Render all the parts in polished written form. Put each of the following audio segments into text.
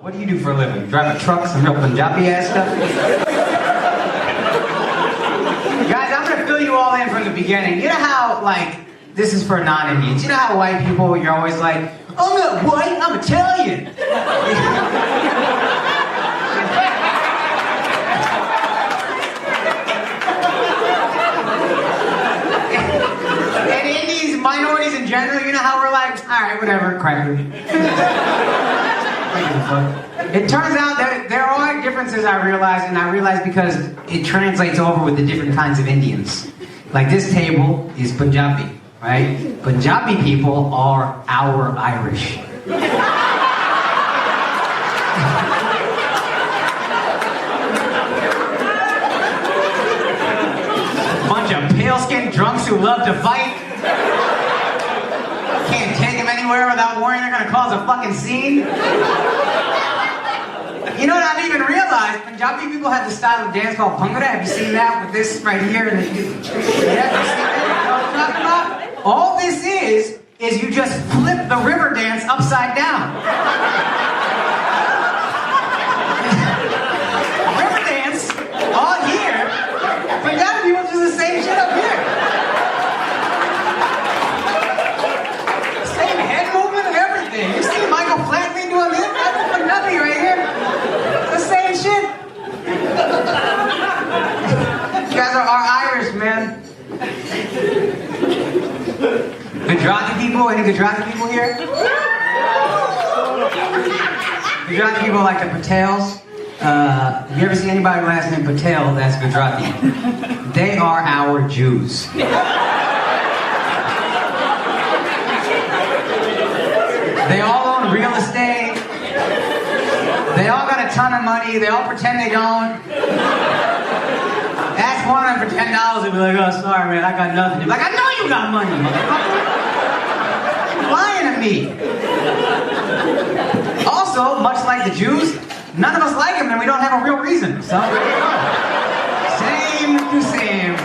What do you do for a living? Drive a truck, some real Punjabi ass stuff? Guys, I'm gonna fill you all in from the beginning. You know how, like, this is for non-Indians. You know how white people, you're always like, I'm not white, I'm Italian. And Indies, minorities in general, you know how we're like, alright, whatever, cracker. It turns out that there are differences I realize because it translates over with the different kinds of Indians. Like this table is Punjabi, right? Punjabi people are our Irish. Bunch of pale-skinned drunks who love to fight. Can't take them anywhere without worrying they're gonna cause a fucking scene. You know what I didn't even realize? Punjabi people have this style of dance called Bhangra. Have you seen that with this right here? Yeah, have you seen that? You know what I'm talking about? All this is you just flip the river dance upside down. River dance, all here. Punjabi people do the same shit up here. Same head movement and everything. You see Michael Flatley doing this? That's Punjabi right here. The same shit. You guys are Irish, man. Gujarati people? Any Gujarati people here? Gujarati people like the Patels. Have you ever seen anybody last name Patel that's Gujarati? They are our Jews. They all own real estate. They all got a ton of money. They all pretend they don't. Ask one of them for $10, they'll be like, oh, sorry, man, I got nothing. You're like, I know you got money, motherfucker. You're lying to me. Also, much like the Jews, none of us like them and we don't have a real reason. So, same to same.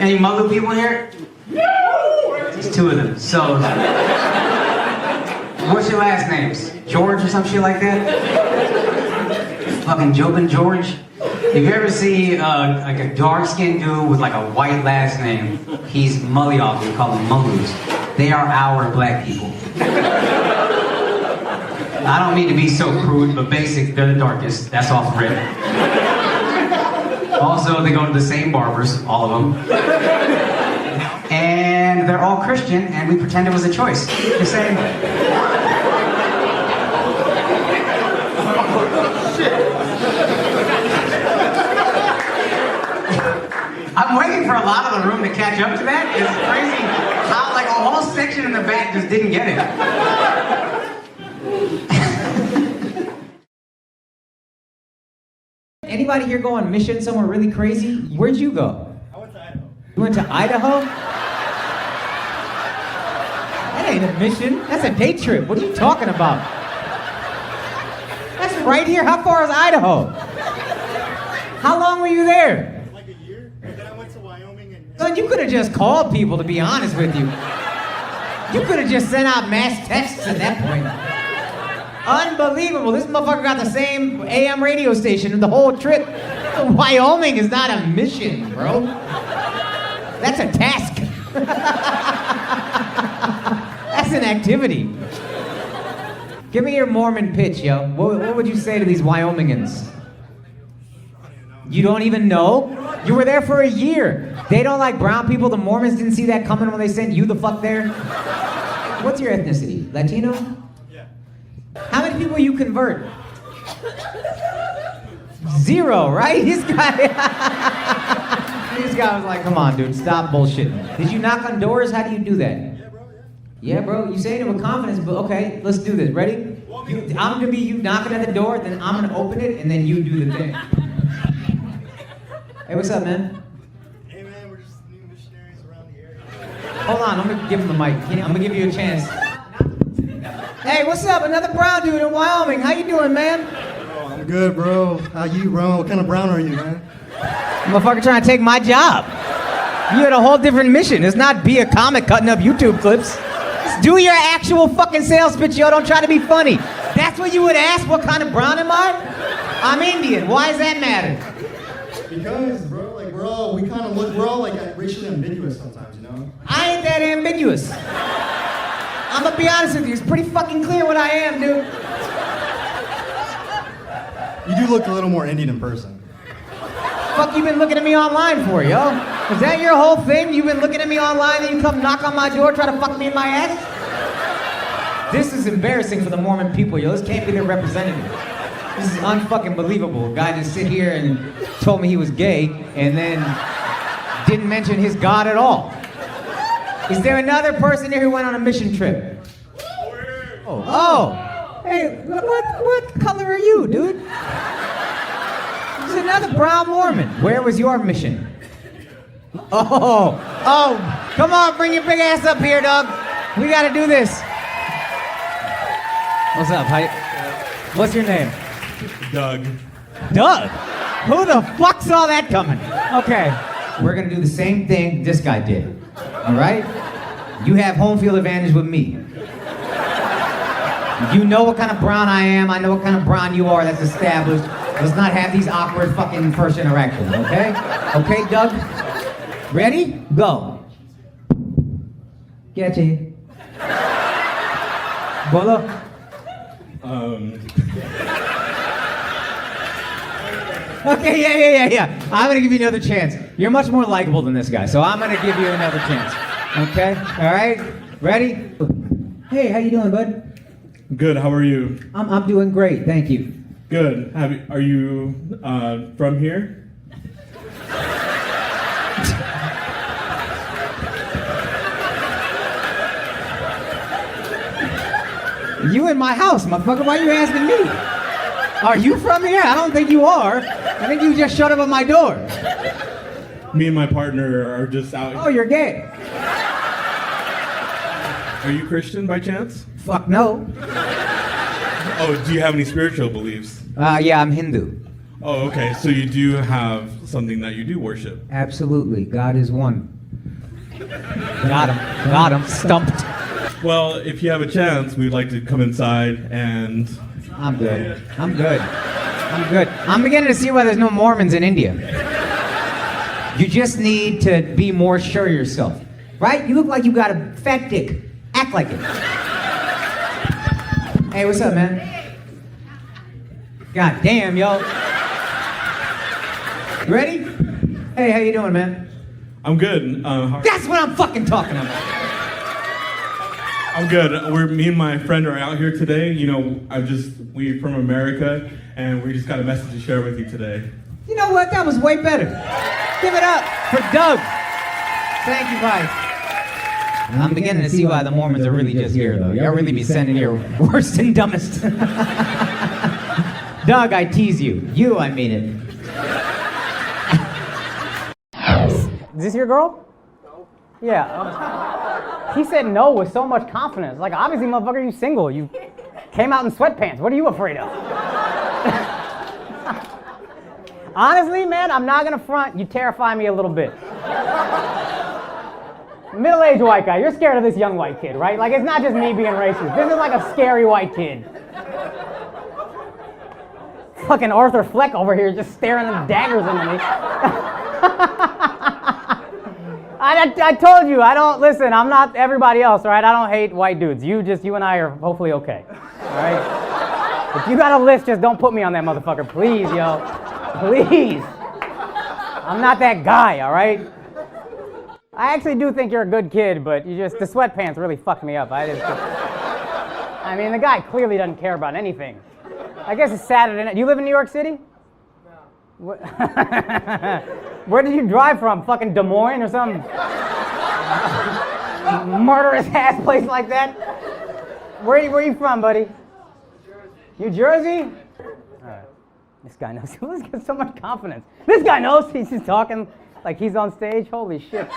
Any Muggle people here? There's two of them. So, what's your last names? George or some shit like that? Fucking Jobin George? If you ever see like a dark-skinned dude with like a white last name, he's Mullyog, we call them Mullus. They are our black people. I don't mean to be so crude, but basic, they're the darkest. That's off rip. Also, they go to the same barbers, all of them. And they're all Christian, and we pretend it was a choice. Just saying. I'm waiting for a lot of the room to catch up to that. It's crazy how, like, a whole section in the back just didn't get it. Anybody here go on mission somewhere really crazy? Where'd you go? I went to Idaho. You went to Idaho? That ain't a mission. That's a day trip. What are you talking about? That's right here. How far is Idaho? How long were you there? Like a year. And then I went to Wyoming and... Son, you could have just called people, to be honest with you. You could have just sent out mass texts at that point. Unbelievable. This motherfucker got the same AM radio station in the whole trip. Wyoming is not a mission, bro. That's a task. That's an activity. Give me your Mormon pitch, yo. What would you say to these Wyomingans? You don't even know? You were there for a year. They don't like brown people. The Mormons didn't see that coming when they sent you the fuck there. What's your ethnicity? Latino? Yeah. How many people you convert? 0, right? This guy was like, come on, dude, stop bullshitting. Did you knock on doors? How do you do that? Yeah, bro, yeah. Yeah, bro, you saying it with confidence, but okay, let's do this. Ready? I'm gonna be you knocking at the door, then I'm gonna open it, and then you do the thing. Hey, what's up, man? Hey, man, we're just new missionaries around the area. Hold on, I'm gonna give him the mic. I'm gonna give you a chance. Hey, what's up? Another brown dude in Wyoming. How you doing, man? Oh, I'm good, bro. How you, bro? What kind of brown are you, man? Motherfucker trying to take my job. You had a whole different mission. It's not be a comic cutting up YouTube clips. Just do your actual fucking sales pitch, yo. Don't try to be funny. That's what you would ask? What kind of brown am I? I'm Indian. Why does that matter? Because, bro, like we're all like racially ambiguous sometimes, you know? I ain't that ambiguous. I'm gonna be honest with you. It's pretty fucking clear what I am, dude. You do look a little more Indian in person. Fuck you been looking at me online for, yo? Is that your whole thing? You've been looking at me online and you come knock on my door, try to fuck me in my ass? This is embarrassing for the Mormon people, yo. This can't be their representative. This is unfucking believable. A guy just sit here and told me he was gay and then didn't mention his God at all. Is there another person here who went on a mission trip? Oh. Hey, what color are you, dude? There's another brown Mormon. Where was your mission? Oh, come on, bring your big ass up here, dog. We gotta do this. What's up, hype? What's your name? Doug. Doug? Who the fuck saw that coming? Okay, we're gonna do the same thing this guy did. All right? You have home field advantage with me. You know what kind of brown I am. I know what kind of brown you are. That's established. Let's not have these awkward fucking first interactions, okay? Okay, Doug? Ready? Go. Get you. Bolo? Okay, yeah. I'm gonna give you another chance. You're much more likable than this guy, so I'm gonna give you another chance. Okay? All right? Ready? Hey, how you doing, bud? Good. How are you? I'm doing great, thank you. Good. Are you from here? You in my house, motherfucker. Why are you asking me? Are you from here? I don't think you are. I think you just showed up at my door. Me and my partner are just out. Oh, you're gay. Are you Christian by chance? Fuck no. Oh, do you have any spiritual beliefs? Yeah, I'm Hindu. Oh, okay. So you do have something that you do worship. Absolutely. God is one. Got him. Stumped. Well, if you have a chance, we'd like to come inside and... I'm good. I'm beginning to see why there's no Mormons in India. You just need to be more sure of yourself. Right? You look like you got a fat dick. Act like it. Hey, what's up, man? God damn, yo. You ready? Hey, how you doing, man? I'm good. That's what I'm fucking talking about. I'm good. Me and my friend are out here today. You know, we're from America, and we just got a message to share with you today. You know what? That was way better. Give it up for Doug. Thank you, bye. I'm beginning to see why the Mormons are really just here, though. Y'all really be sending your worst and dumbest. Doug, I tease you. You, I mean it. Is this your girl? No. Yeah. He said no with so much confidence. Like, obviously, motherfucker, you single. You came out in sweatpants. What are you afraid of? Honestly, man, I'm not gonna front. You terrify me a little bit. Middle-aged white guy. You're scared of this young white kid, right? Like, it's not just me being racist. This is like a scary white kid. Fucking Arthur Fleck over here just staring them daggers into me. I told you, listen, I'm not everybody else, all right? I don't hate white dudes. You and I are hopefully okay, all right? If you got a list, just don't put me on that motherfucker, please, yo. Please. I'm not that guy, all right? I actually do think you're a good kid, but the sweatpants really fucked me up. I mean, the guy clearly doesn't care about anything. I guess it's Saturday night. Do you live in New York City? No. Where did you drive from? Fucking Des Moines or some murderous ass place like that? Where are you from, buddy? New Jersey? All right. This guy knows. He's got so much confidence. This guy knows. He's just talking like he's on stage. Holy shit.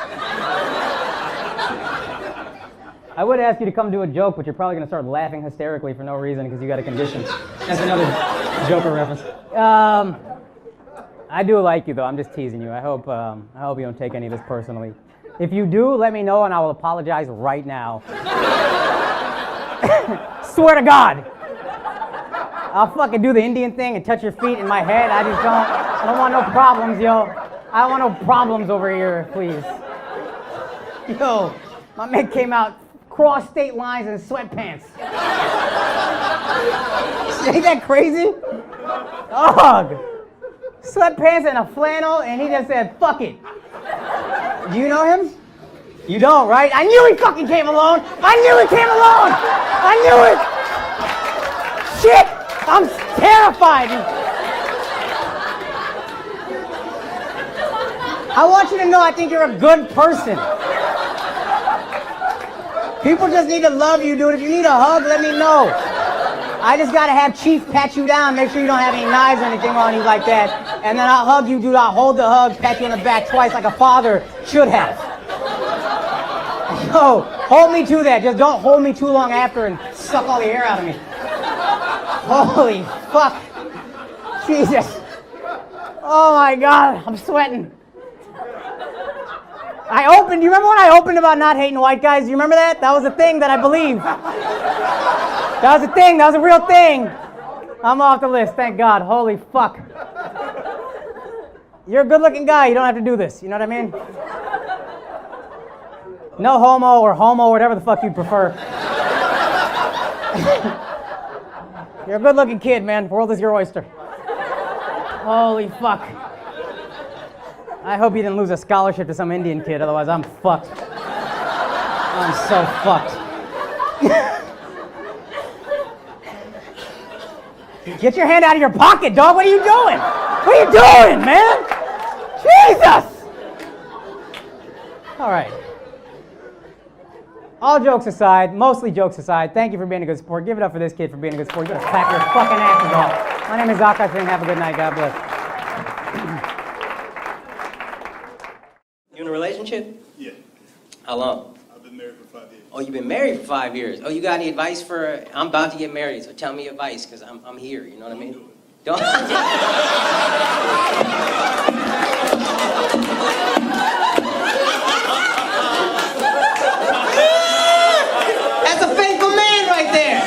I would ask you to come do a joke, but you're probably going to start laughing hysterically for no reason because you got a condition. That's another Joker reference. I do like you, though. I'm just teasing you. I hope you don't take any of this personally. If you do, let me know and I will apologize right now. Swear to God. I'll fucking do the Indian thing and touch your feet in my head. I don't want no problems, yo. I don't want no problems over here, please. Yo, my man came out, crossed state lines in sweatpants. Ain't that crazy? Dog. Sweatpants and a flannel, and he just said, fuck it. Do you know him? You don't, right? I knew he fucking came alone. I knew he came alone. I knew it. Shit. I'm terrified. I want you to know I think you're a good person. People just need to love you, dude. If you need a hug, let me know. I just gotta have Chief pat you down, make sure you don't have any knives or anything on you like that. And then I'll hug you, dude. I'll hold the hug, pat you on the back twice like a father should have. Yo, hold me to that. Just don't hold me too long after and suck all the air out of me. Holy fuck. Jesus. Oh my God, I'm sweating. Do you remember when I opened about not hating white guys? Do you remember that? That was a thing that I believed. That was a thing, that was a real thing. I'm off the list, thank God. Holy fuck. You're a good looking guy, you don't have to do this, you know what I mean? No homo or homo, whatever the fuck you prefer. You're a good looking kid, man. The world is your oyster. Holy fuck. I hope you didn't lose a scholarship to some Indian kid, otherwise I'm fucked. I'm so fucked. Get your hand out of your pocket, dog. What are you doing? What are you doing, man? Jesus! All right. All jokes aside, mostly jokes aside, thank you for being a good sport. Give it up for this kid for being a good sport. You gotta clap your fucking asses off. My name is Akaash Singh. Have a good night. God bless. You in a relationship? Yeah. How long? I've been married for 5 years. Oh, you've been married for 5 years. Oh, you got any advice for? I'm about to get married, so tell me advice, because I'm here. You know what I mean? Don't do it. Don't. That's a faithful man right there.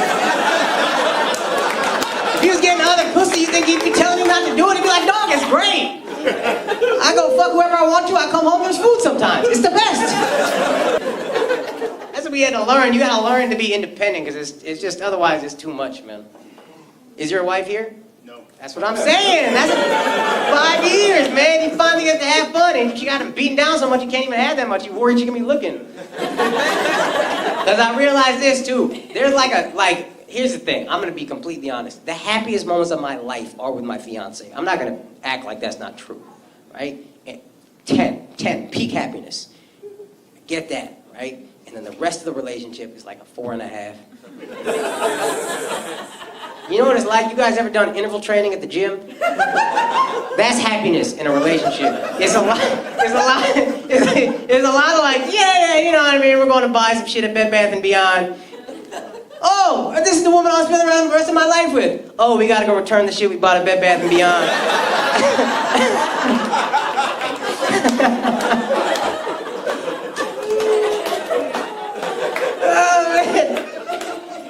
If he was getting other pussy, you think he'd be telling you not to do it? He'd be like, dog, it's great. I go fuck whoever I want to. I come home, there's food sometimes. It's the best. That's what we had to learn. You gotta learn to be independent, because it's just, otherwise it's too much, man. Is your wife here? No. That's what I'm saying. That's 5 years, man. You finally get to have fun, and you got him beaten down so much you can't even have that much. You worried you're gonna be looking. Because I realized this too. There's here's the thing. I'm gonna be completely honest. The happiest moments of my life are with my fiance. I'm not gonna act like that's not true, right? 10, peak happiness. Get that, right? And then the rest of the relationship is like a 4.5. You know what it's like? You guys ever done interval training at the gym? That's happiness in a relationship. It's a lot of like, yeah, you know what I mean? We're going to buy some shit at Bed Bath & Beyond. Oh, this is the woman I'll spend the rest of my life with. Oh, we gotta go return the shit we bought at Bed Bath & Beyond.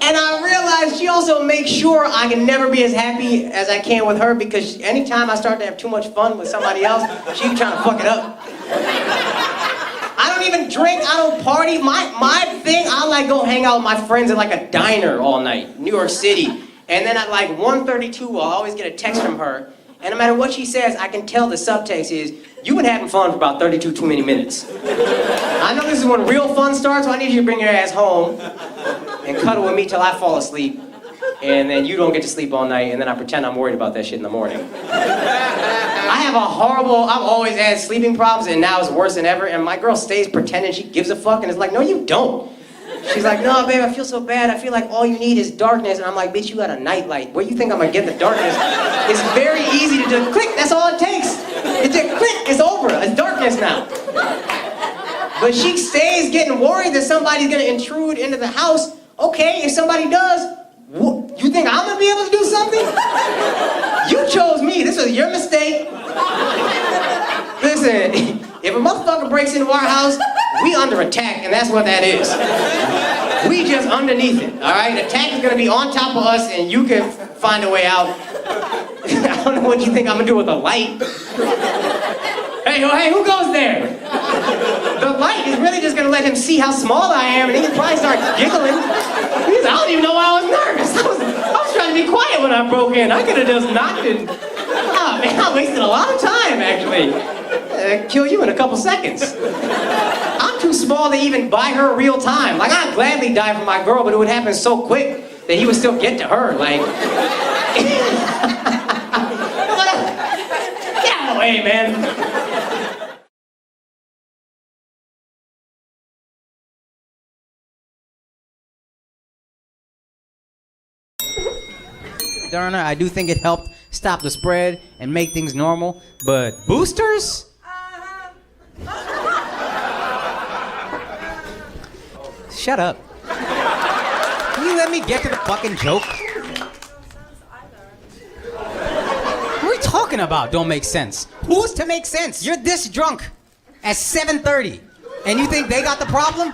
And I realized she also makes sure I can never be as happy as I can with her, because anytime I start to have too much fun with somebody else, she's trying to fuck it up. I don't even drink, I don't party. My thing, I like go hang out with my friends at like a diner all night, New York City. And then at like 1:32, I'll always get a text from her. And no matter what she says, I can tell the subtext is, you've been having fun for about 32 too many minutes. I know this is when real fun starts, so I need you to bring your ass home and cuddle with me till I fall asleep. And then you don't get to sleep all night, and then I pretend I'm worried about that shit in the morning. I've always had sleeping problems, and now it's worse than ever, and my girl stays pretending she gives a fuck, and it's like, no, you don't. She's like, no, babe, I feel so bad. I feel like all you need is darkness. And I'm like, bitch, you got a nightlight. Where you think I'm gonna get the darkness? It's very easy to just click, that's all it takes. It's just click, it's over, it's darkness now. But she stays getting worried that somebody's gonna intrude into the house. Okay, if somebody does, you think I'm gonna be able to do something? You chose me, this was your mistake. Listen, If a motherfucker breaks into our house, we under attack, and that's what that is. We just underneath it, all right? Attack is gonna be on top of us, and you can find a way out. I don't know what you think I'm gonna do with a light. Hey, who goes there? The light is really just gonna let him see how small I am, and he can probably start giggling. I don't even know why I was nervous. I was trying to be quiet when I broke in. I could have just knocked and... Oh, man, I wasted a lot of time, actually. Kill you in a couple seconds. I'm too small to even buy her real time. Like, I'd gladly die for my girl, but it would happen so quick that he would still get to her. Like... Get out of the way, man. Darna, I do think it helped stop the spread and make things normal, but boosters? Shut up. Can you let me get to the fucking joke? What are we talking about? Don't make sense. Who's to make sense? You're this drunk at 7:30, and you think they got the problem?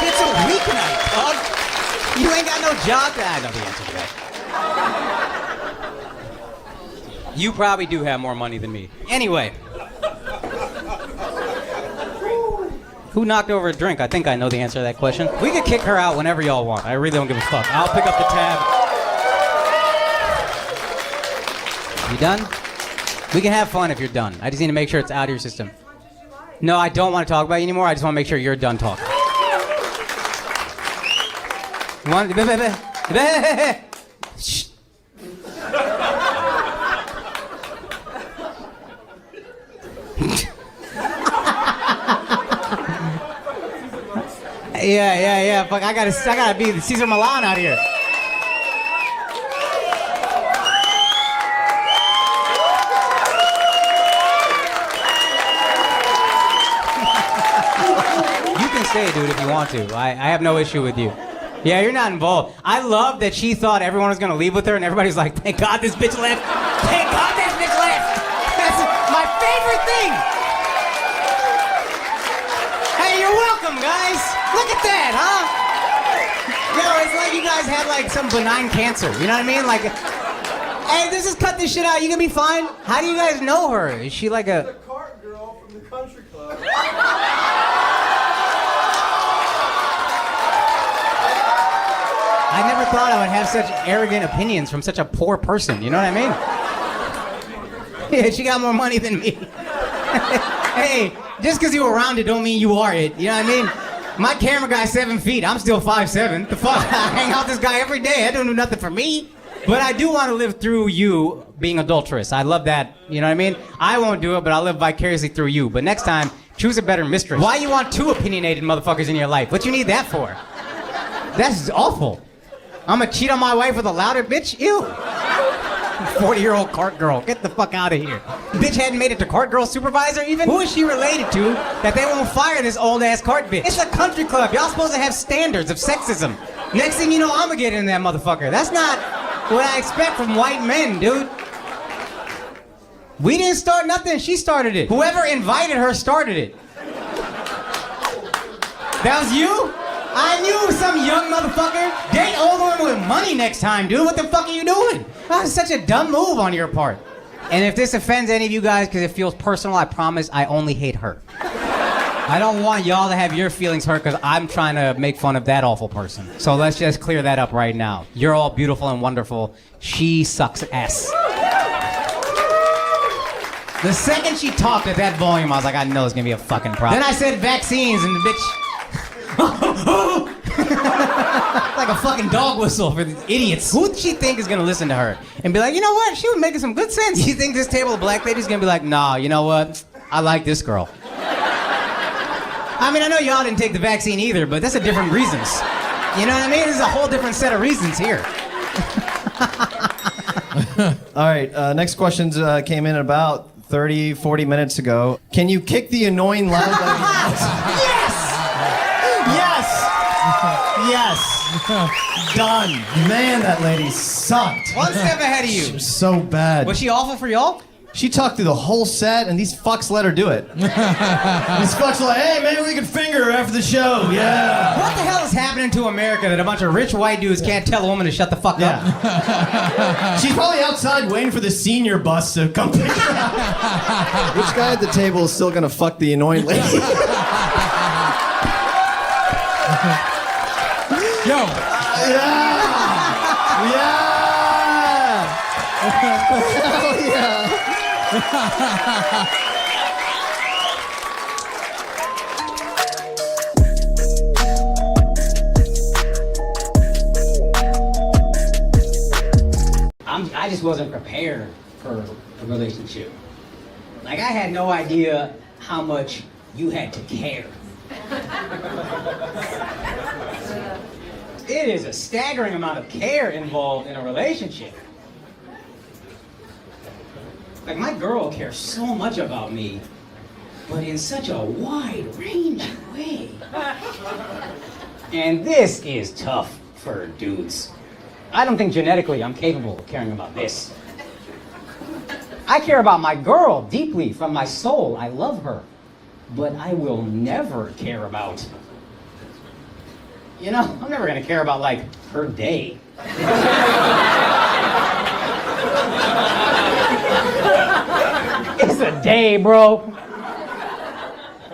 It's a weeknight, dog. You ain't got no job. I know the answer to that. You probably do have more money than me. Anyway. Who knocked over a drink? I think I know the answer to that question. We could kick her out whenever y'all want. I really don't give a fuck. I'll pick up the tab. You done? We can have fun if you're done. I just need to make sure it's out of your system. No, I don't want to talk about you anymore. I just want to make sure you're done talking. Shh. Yeah. Fuck, I gotta be the Caesar Milan out here. You can stay, dude, if you want to. I have no issue with you. Yeah, you're not involved. I love that she thought everyone was gonna leave with her, and everybody's like, thank God this bitch left. Thank God this bitch left. That's my favorite thing. Hey, you're welcome, guys. Look at that, huh? Yo, it's like you guys had like some benign cancer. You know what I mean? Like, hey, let's just cut this shit out. You gonna be fine? How do you guys know her? Is she like a... The cart girl from the country club. I never thought I would have such arrogant opinions from such a poor person, you know what I mean? Yeah, she got more money than me. Hey, just because you're around it don't mean you are it, you know what I mean? My camera guy's 7 feet, I'm still 5'7". The fuck, I hang out with this guy every day, that don't do nothing for me. But I do want to live through you being adulterous. I love that, you know what I mean? I won't do it, but I'll live vicariously through you. But next time, choose a better mistress. Why you want two opinionated motherfuckers in your life? What you need that for? That's awful. I'm gonna cheat on my wife with a louder bitch? Ew. 40-year-old cart girl. Get the fuck out of here. Bitch hadn't made it to cart girl supervisor even? Who is she related to that they won't fire this old-ass cart bitch? It's a country club. Y'all supposed to have standards of sexism. Next thing you know, I'm gonna get in that motherfucker. That's not what I expect from white men, dude. We didn't start nothing. She started it. Whoever invited her started it. That was you? I knew some young motherfucker. Date old woman with money next time, dude. What the fuck are you doing? That was such a dumb move on your part. And if this offends any of you guys because it feels personal, I promise I only hate her. I don't want y'all to have your feelings hurt because I'm trying to make fun of that awful person. So let's just clear that up right now. You're all beautiful and wonderful. She sucks ass. The second she talked at that volume, I was like, I know it's gonna be a fucking problem. Then I said vaccines and the bitch... like a fucking dog whistle for these idiots. Who does she think is gonna listen to her and be like, you know what? She was making some good sense. You think this table of black ladies is gonna be like, nah, you know what? I like this girl. I mean, I know y'all didn't take the vaccine either, but that's a different reasons. You know what I mean? There's a whole different set of reasons here. All right, next questions came in about 30, 40 minutes ago. Can you kick the annoying loud lady? Yes! Done. Man, that lady sucked. One step ahead of She you. was so bad. Was she awful for y'all? She talked through the whole set, and these fucks let her do it. These fucks are like, hey, maybe we can finger her after the show. Yeah. What the hell is happening to America that a bunch of rich white dudes can't tell a woman to shut the fuck up? She's probably outside waiting for the senior bus to come pick her up. Which guy at the table is still gonna fuck the annoying lady? Yo. Yeah. Hell yeah. I just wasn't prepared for a relationship. Like, I had no idea how much you had to care. It is a staggering amount of care involved in a relationship. Like, my girl cares so much about me, but in such a wide-ranging way. And this is tough for dudes. I don't think genetically I'm capable of caring about this. I care about my girl deeply from my soul. I love her. But I will never care about, you know, I'm never gonna care about, like, her day. It's a day, bro.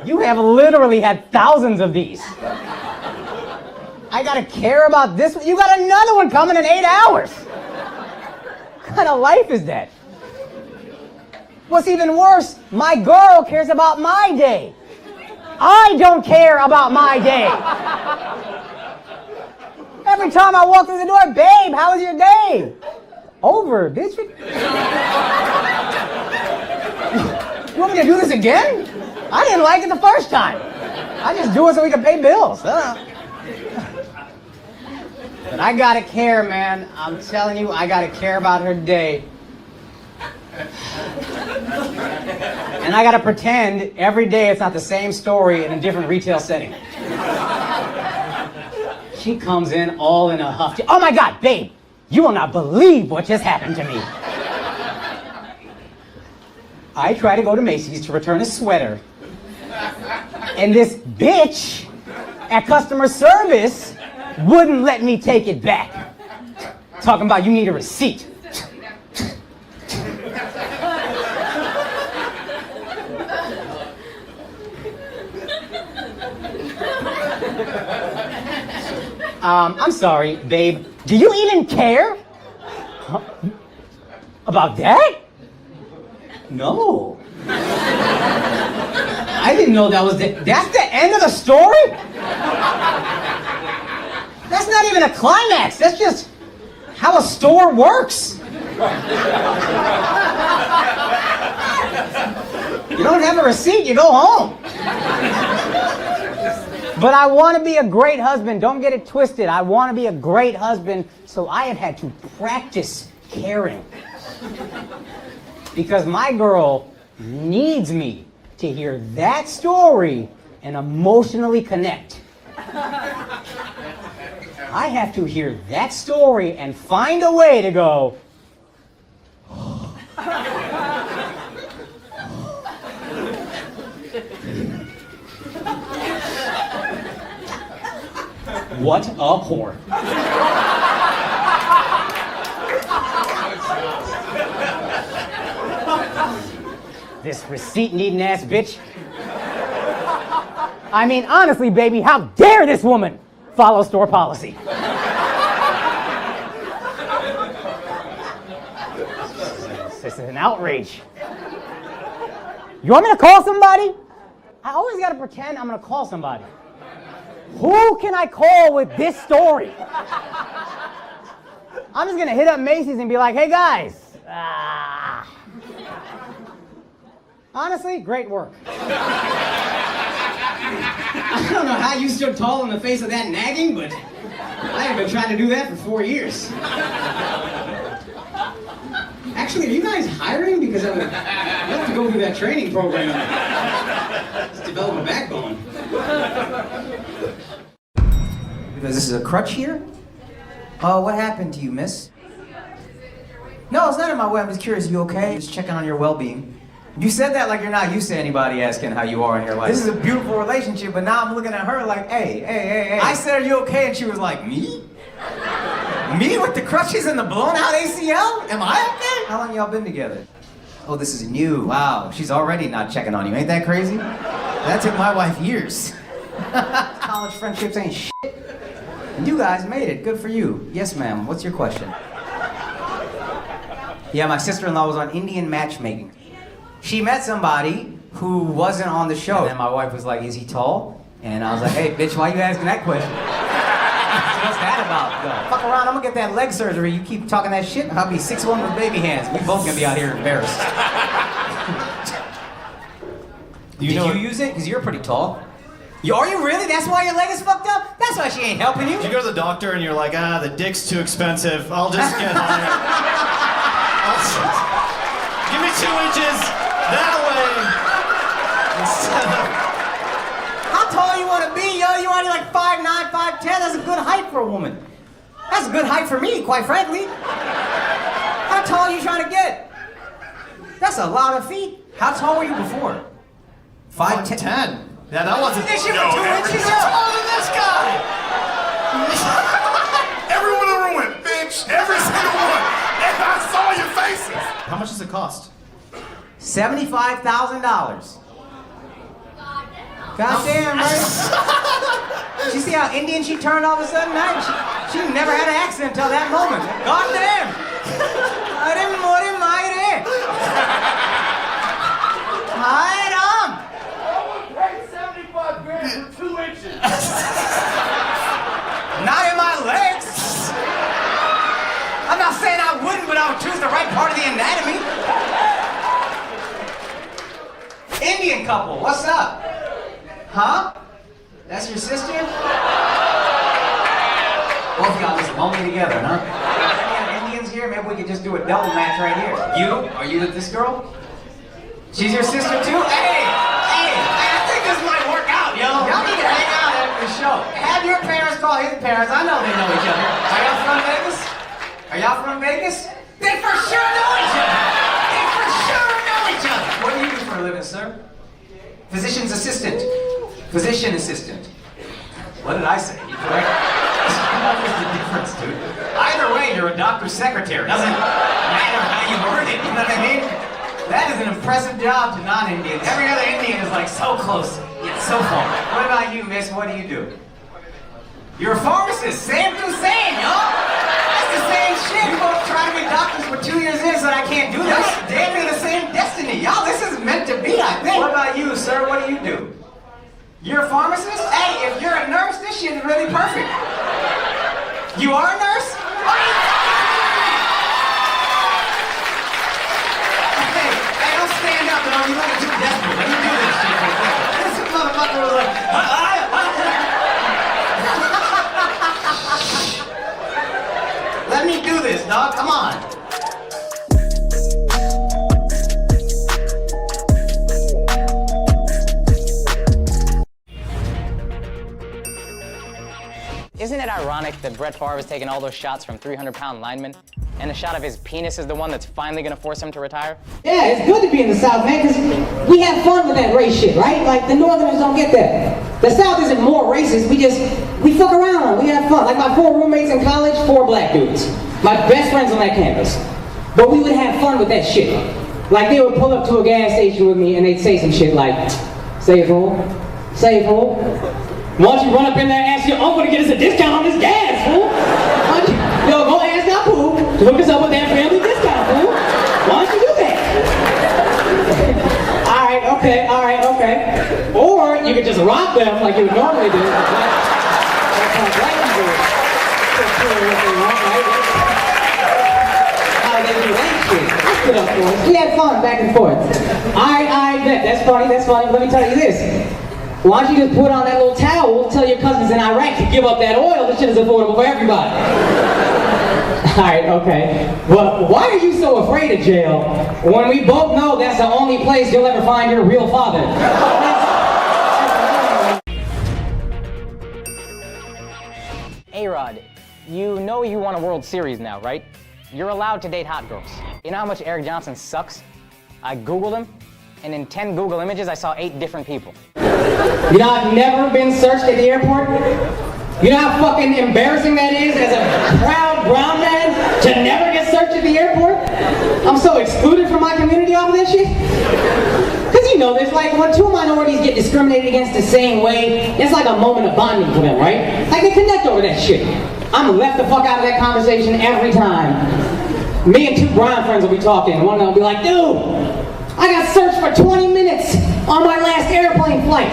You have literally had thousands of these. I gotta care about this one. You got another one coming in 8 hours. What kind of life is that? What's even worse, my girl cares about my day. I don't care about my day. Every time I walk through the door, babe, how was your day? Over, bitch. You want me to do this again? I didn't like it the first time. I just do it so we can pay bills. But I gotta care, man. I'm telling you, I gotta care about her day. And I gotta pretend every day it's not the same story in a different retail setting. She comes in all in a huff. Oh my God, babe, you will not believe what just happened to me. I try to go to Macy's to return a sweater, and this bitch at customer service wouldn't let me take it back. Talking about you need a receipt. I'm sorry, babe. Do you even care? Huh? About that? No. I didn't know that was that's the end of the story? That's not even a climax. That's just how a store works. You don't have a receipt, you go home. But I want to be a great husband. Don't get it twisted. I want to be a great husband, so I have had to practice caring. Because my girl needs me to hear that story and emotionally connect. I have to hear that story and find a way to go, what a whore. This receipt-needing ass bitch. I mean, honestly, baby, how dare this woman follow store policy? This is an outrage. You want me to call somebody? I always gotta pretend I'm gonna call somebody. Who can I call with this story? I'm just gonna hit up Macy's and be like, hey guys. Honestly, great work. I don't know how you stood tall in the face of that nagging, but I have been trying to do that for 4 years. Actually, are you guys hiring? Because I have to go through that training program. Just develop a backbone. Because this is a crutch here? Oh, what happened to you, miss? No, it's not in my way. I'm just curious. You okay? Just checking on your well-being. You said that like you're not used to anybody asking how you are in your life. This is a beautiful relationship, but now I'm looking at her like, hey. I said, are you okay? And she was like, me? Me with the crutches and the blown out ACL? Am I okay? How long y'all been together? Oh, this is new. Wow, she's already not checking on you. Ain't that crazy? That took my wife years. College friendships ain't shit. You guys made it. Good for you. Yes, ma'am. What's your question? Yeah, my sister-in-law was on Indian matchmaking. She met somebody who wasn't on the show. And my wife was like, is he tall? And I was like, hey, bitch, why you asking that question? What's that about? Fuck around, I'm gonna get that leg surgery. You keep talking that shit, I'll be 6'1" with baby hands. We both gonna be out here embarrassed. Did you use it? Because you're pretty tall. Are you really? That's why your leg is fucked up? That's why she ain't helping you. You go to the doctor and you're like, the dick's too expensive. I'll just get higher. Give me 2 inches that way. How tall you want to be, yo? You already like 5'9", 5'10". That's a good height for a woman. That's a good height for me, quite frankly. How tall are you trying to get? That's a lot of feet. How tall were you before? 5'10". Yeah, that wasn't. This shit was 2 inches taller than this guy. Everyone in the room went, bitch. Every single one. And I saw your faces. How much does it cost? $75,000. Goddamn, right? You see how Indian she turned all of a sudden? She never had an accent until that moment. Goddamn! Hi, Ram. Pay 75 grand for 2 inches. Not in my legs. I'm not saying I wouldn't, but I would choose the right part of the anatomy. Indian couple, what's up? Huh? That's your sister? Both of y'all just lonely together, huh? Any Indians here? Maybe we could just do a double match right here. You? Are you this girl? She's your sister too? Hey, I think this might work out, yo. Y'all need to hang out after the show. Have your parents call his parents. I know they know each other. Are y'all from Vegas? Are y'all from Vegas? They for sure know each other. They for sure know each other. What do you do for a living, sir? Physician's assistant. Physician assistant. What did I say? You correct? What's the difference, dude? Either way, you're a doctor's secretary. Doesn't matter how you word it, you know what I mean? That is an impressive job to non-Indians. Every other Indian is like so close, yet so far. What about you, miss? What do you do? You're a pharmacist. Same to same, y'all. That's the same shit. You both try to be doctors for 2 years in, so I can't do this. Damn near the same destiny. Y'all, this is meant to be, I think. What about you, sir? What do you do? You're a pharmacist? Hey, if you're a nurse, this shit is really perfect. You are a nurse? Hey, don't stand up, and you look too desperate. Let me do this shit real quick. This motherfucker was like, let me do this, dog. Come on. Isn't it ironic that Brett Favre is taking all those shots from 300-pound linemen, and a shot of his penis is the one that's finally gonna force him to retire? Yeah, it's good to be in the South, man, because we have fun with that race shit, right? Like, the Northerners don't get that. The South isn't more racist, we fuck around, we have fun. Like, my 4 roommates in college, 4 black dudes. My best friends on that campus. But we would have fun with that shit. Like, they would pull up to a gas station with me, and they'd say some shit like, "Save fool, save fool. Why don't you run up in there and ask your uncle to get us a discount on this gas, fool? Yo, go ask that fool to hook us up with that family discount, fool. Why don't you do that?" Alright, okay. Or you could just rock them like you would normally do. That's how black people do. How they do that shit. I stood up for us. We had fun back and forth. Alright, bet. That's funny. Let me tell you this. Why don't you just put on that little towel, tell your cousins in Iraq to give up that oil, this shit is affordable for everybody. Alright, okay. Well, why are you so afraid of jail when we both know that's the only place you'll ever find your real father? A-Rod, you know you won a World Series now, right? You're allowed to date hot girls. You know how much Eric Johnson sucks? I Googled him, and in 10 Google images, I saw 8 different people. You know, I've never been searched at the airport. You know how fucking embarrassing that is as a proud brown man to never get searched at the airport? I'm so excluded from my community off of this shit. Because you know, there's like when two minorities get discriminated against the same way, it's like a moment of bonding for them, right? Like they connect over that shit. I'm left the fuck out of that conversation every time. Me and 2 brown friends will be talking, and one of them will be like, dude, I got searched for 20 minutes on my last airplane flight.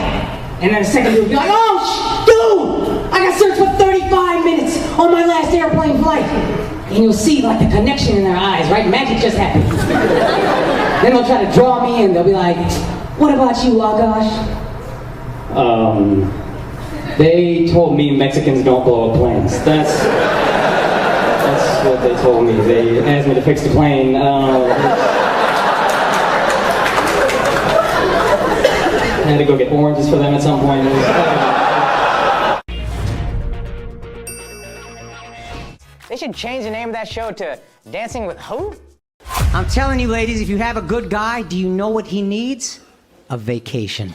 And then the second dude will be like, oh, dude, I got searched for 35 minutes on my last airplane flight. And you'll see like the connection in their eyes, right? Magic just happened. Then they'll try to draw me in. They'll be like, what about you, Akaash? They told me Mexicans don't blow up planes. That's what they told me. They asked me to fix the plane. I had to go get oranges for them at some point. They should change the name of that show to Dancing with Who? I'm telling you, ladies, if you have a good guy, do you know what he needs? A vacation.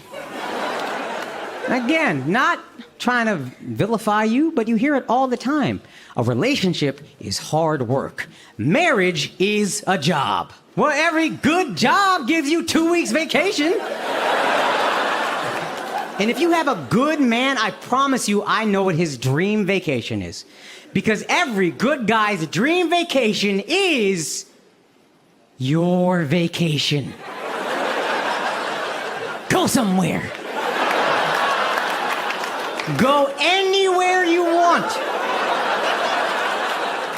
Again, not trying to vilify you, but you hear it all the time. A relationship is hard work. Marriage is a job. Well, every good job gives you 2 weeks vacation. And if you have a good man, I promise you, I know what his dream vacation is. Because every good guy's dream vacation is your vacation. Go somewhere. Go anywhere you want.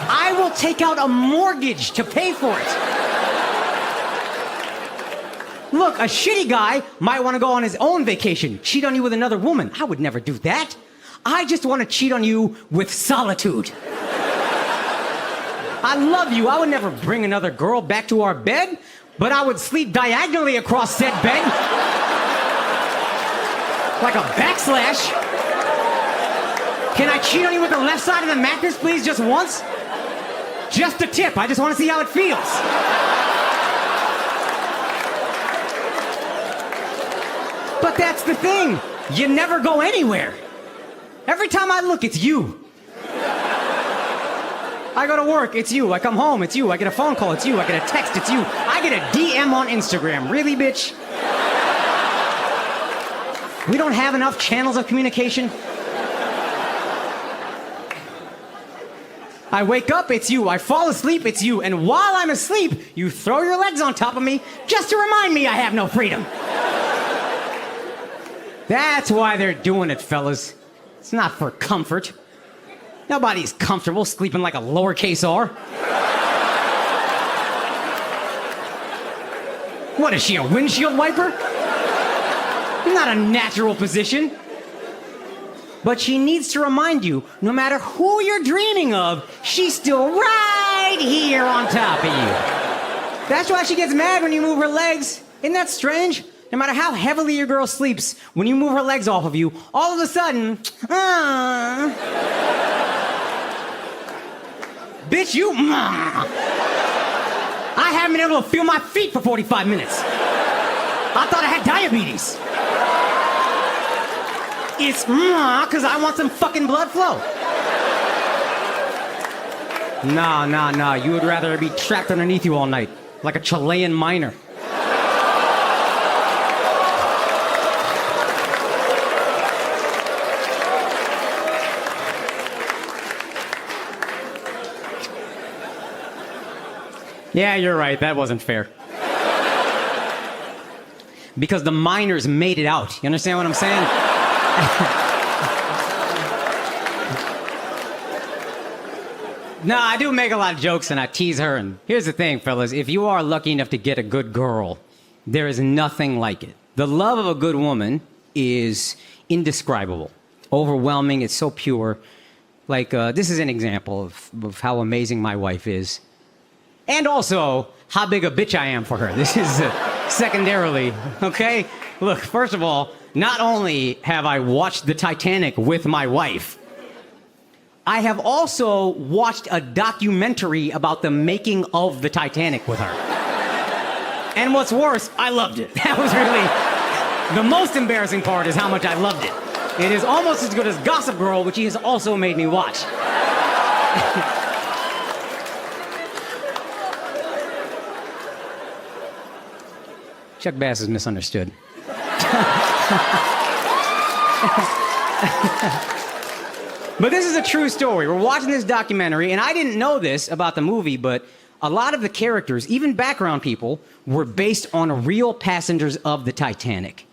I will take out a mortgage to pay for it. Look, a shitty guy might want to go on his own vacation, cheat on you with another woman. I would never do that. I just want to cheat on you with solitude. I love you. I would never bring another girl back to our bed, but I would sleep diagonally across said bed. Like a backslash. Can I cheat on you with the left side of the mattress, please, just once? Just a tip. I just want to see how it feels. But that's the thing. You never go anywhere. Every time I look, it's you. I go to work, it's you. I come home, it's you. I get a phone call, it's you. I get a text, it's you. I get a DM on Instagram. Really, bitch? We don't have enough channels of communication? I wake up, it's you. I fall asleep, it's you. And while I'm asleep, you throw your legs on top of me just to remind me I have no freedom. That's why they're doing it, fellas. It's not for comfort. Nobody's comfortable sleeping like a lowercase r. What is she, a windshield wiper? Not a natural position. But she needs to remind you, no matter who you're dreaming of, she's still right here on top of you. That's why she gets mad when you move her legs. Isn't that strange? No matter how heavily your girl sleeps, when you move her legs off of you, all of a sudden, bitch, you, I haven't been able to feel my feet for 45 minutes. I thought I had diabetes. It's because I want some fucking blood flow. Nah, you would rather be trapped underneath you all night, like a Chilean miner. Yeah, you're right. That wasn't fair. Because the miners made it out. You understand what I'm saying? No, I do make a lot of jokes and I tease her. And here's the thing, fellas. If you are lucky enough to get a good girl, there is nothing like it. The love of a good woman is indescribable. Overwhelming. It's so pure. Like, this is an example of how amazing my wife is. And also, how big a bitch I am for her. This is secondarily, okay? Look, first of all, not only have I watched the Titanic with my wife, I have also watched a documentary about the making of the Titanic with her. And what's worse, I loved it. That was really the most embarrassing part, is how much I loved it. It is almost as good as Gossip Girl, which he has also made me watch. Chuck Bass is misunderstood. But this is a true story. We're watching this documentary, and I didn't know this about the movie, but a lot of the characters, even background people, were based on real passengers of the Titanic.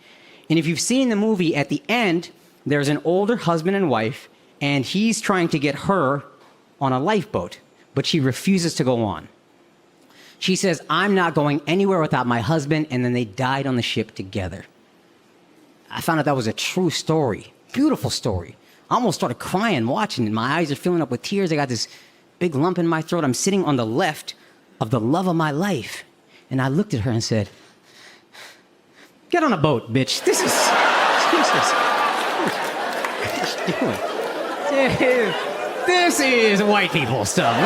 And if you've seen the movie, at the end, there's an older husband and wife, and he's trying to get her on a lifeboat, but she refuses to go on. She says, "I'm not going anywhere without my husband," and then they died on the ship together. I found out that was a true story. Beautiful story. I almost started crying watching it. My eyes are filling up with tears. I got this big lump in my throat. I'm sitting on the left of the love of my life. And I looked at her and said, "Get on a boat, bitch. This is... Jesus. What are you doing? This is white people stuff.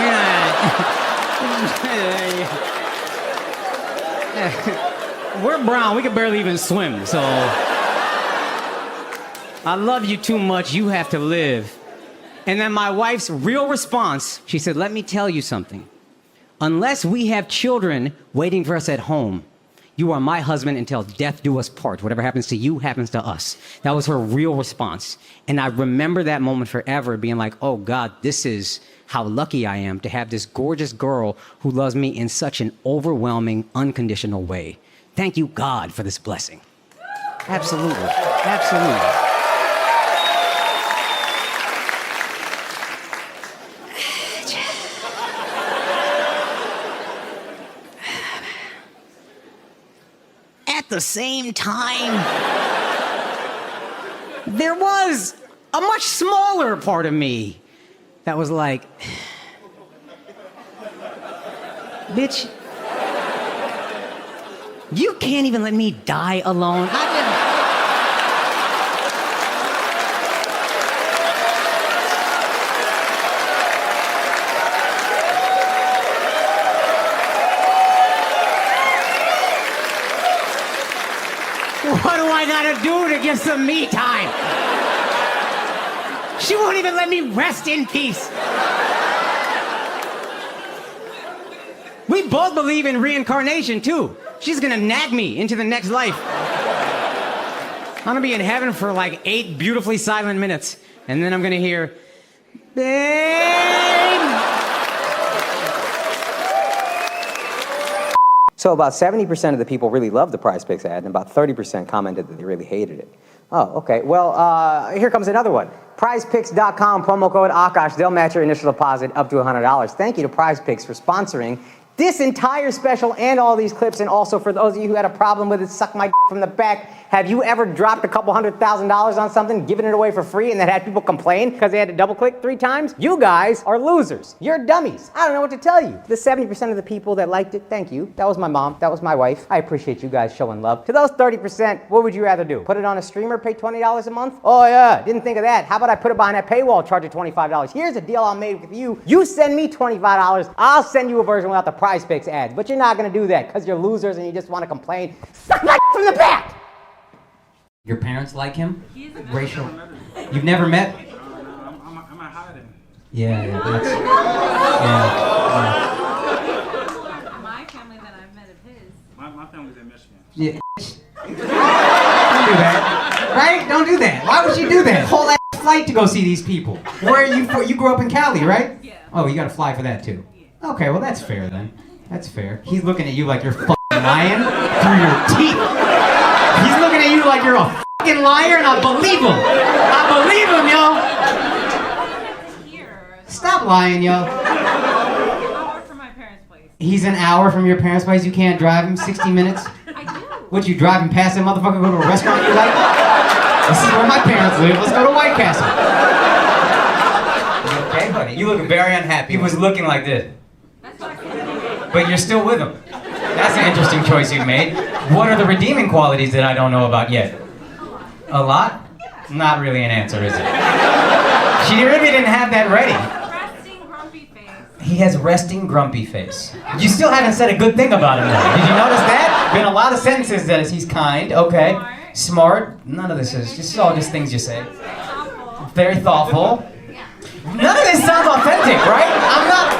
We're brown. We can barely even swim, so... I love you too much, you have to live." And then my wife's real response, she said, "Let me tell you something. Unless we have children waiting for us at home, you are my husband until death do us part. Whatever happens to you happens to us." That was her real response. And I remember that moment forever, being like, oh God, this is how lucky I am to have this gorgeous girl who loves me in such an overwhelming, unconditional way. Thank you, God, for this blessing. Absolutely. Absolutely. At the same time, there was a much smaller part of me that was like, bitch, you can't even let me die alone. What do I gotta do to get some me time? She won't even let me rest in peace. We both believe in reincarnation, too. She's gonna nag me into the next life. I'm gonna be in heaven for like 8 beautifully silent minutes, and then I'm gonna hear, babe. So about 70% of the people really loved the Prize Picks ad, and about 30% commented that they really hated it. Oh, okay. Well, here comes another one. PrizePicks.com, promo code Akaash. They'll match your initial deposit up to $100. Thank you to Prize Picks for sponsoring this entire special and all these clips. And also, for those of you who had a problem with it, suck my from the back. Have you ever dropped a couple $100,000 on something, given it away for free, and then had people complain because they had to double click 3 times? You guys are losers. You're dummies. I don't know what to tell you. The 70% of the people that liked it, thank you. That was my mom. That was my wife. I appreciate you guys showing love. To those 30%, what would you rather do? Put it on a streamer, pay $20 a month? Oh yeah, didn't think of that. How about I put it behind that paywall, charge you $25? Here's a deal I made with you. You send me $25, I'll send you a version without the Prize Picks ads. But you're not gonna do that because you're losers and you just want to complain. Suck my from the back! Your parents like him? Racial. You've never met? I'm at hiding. Yeah, that's... Yeah. My family that I've met of his. My family's in Michigan. Yeah. Don't do that. Right? Don't do that. Why would you do that? Whole ass flight to go see these people. Where are you from? You grew up in Cali, right? Yeah. Oh, you gotta fly for that too. Yeah. Okay, well that's fair then. That's fair. He's looking at you like you're fucking lying through your teeth. He's looking at you like you're a fucking liar, and I believe him. I believe him, yo. Stop lying, yo. An hour from my parents' place. He's an hour from your parents' place. You can't drive him 60 minutes. I do. Would you drive him past that motherfucker? Go to a restaurant you like? This is where my parents live. Let's go to White Castle. You okay, buddy? You look very unhappy. He was looking like this. That's what I said. But you're still with him. That's an interesting choice you've made. What are the redeeming qualities that I don't know about yet? A lot? Not really an answer, is it? She really didn't have that ready. Resting grumpy face. He has resting grumpy face. You still haven't said a good thing about him though. Did you notice that? Been a lot of sentences that he's kind, okay. Smart. None of this is all just things you say. Thoughtful. Very thoughtful. None of this sounds authentic, right?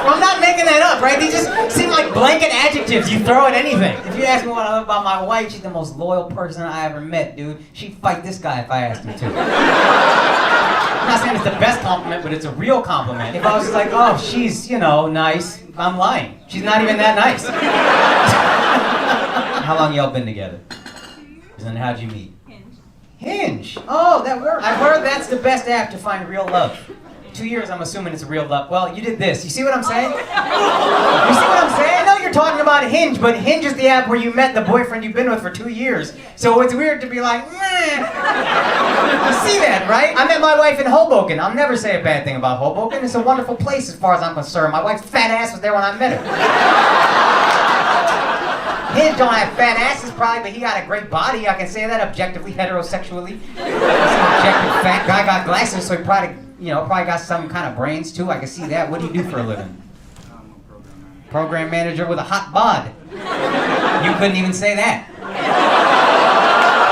I'm not making that up, right? These just seem like blanket adjectives you throw at anything. If you ask me what I love about my wife, she's the most loyal person I ever met, dude. She'd fight this guy if I asked her to. I'm not saying it's the best compliment, but it's a real compliment. If I was just like, oh, she's, nice, I'm lying. She's not even that nice. How long y'all been together? And then how'd you meet? Hinge. Oh, that works. I've heard that's the best app to find real love. 2 years, I'm assuming it's real love. Well, you did this. You see what I'm saying? You see what I'm saying? I know you're talking about Hinge, but Hinge is the app where you met the boyfriend you've been with for 2 years. So it's weird to be like, meh. You see that, right? I met my wife in Hoboken. I'll never say a bad thing about Hoboken. It's a wonderful place as far as I'm concerned. My wife's fat ass was there when I met her. Hinge don't have fat asses probably, but he got a great body. I can say that objectively, heterosexually. He's an objective fat guy, got glasses, so he probably got some kind of brains too. I can see that. What do you do for a living? I'm a program manager. Program manager with a hot bod. You couldn't even say that.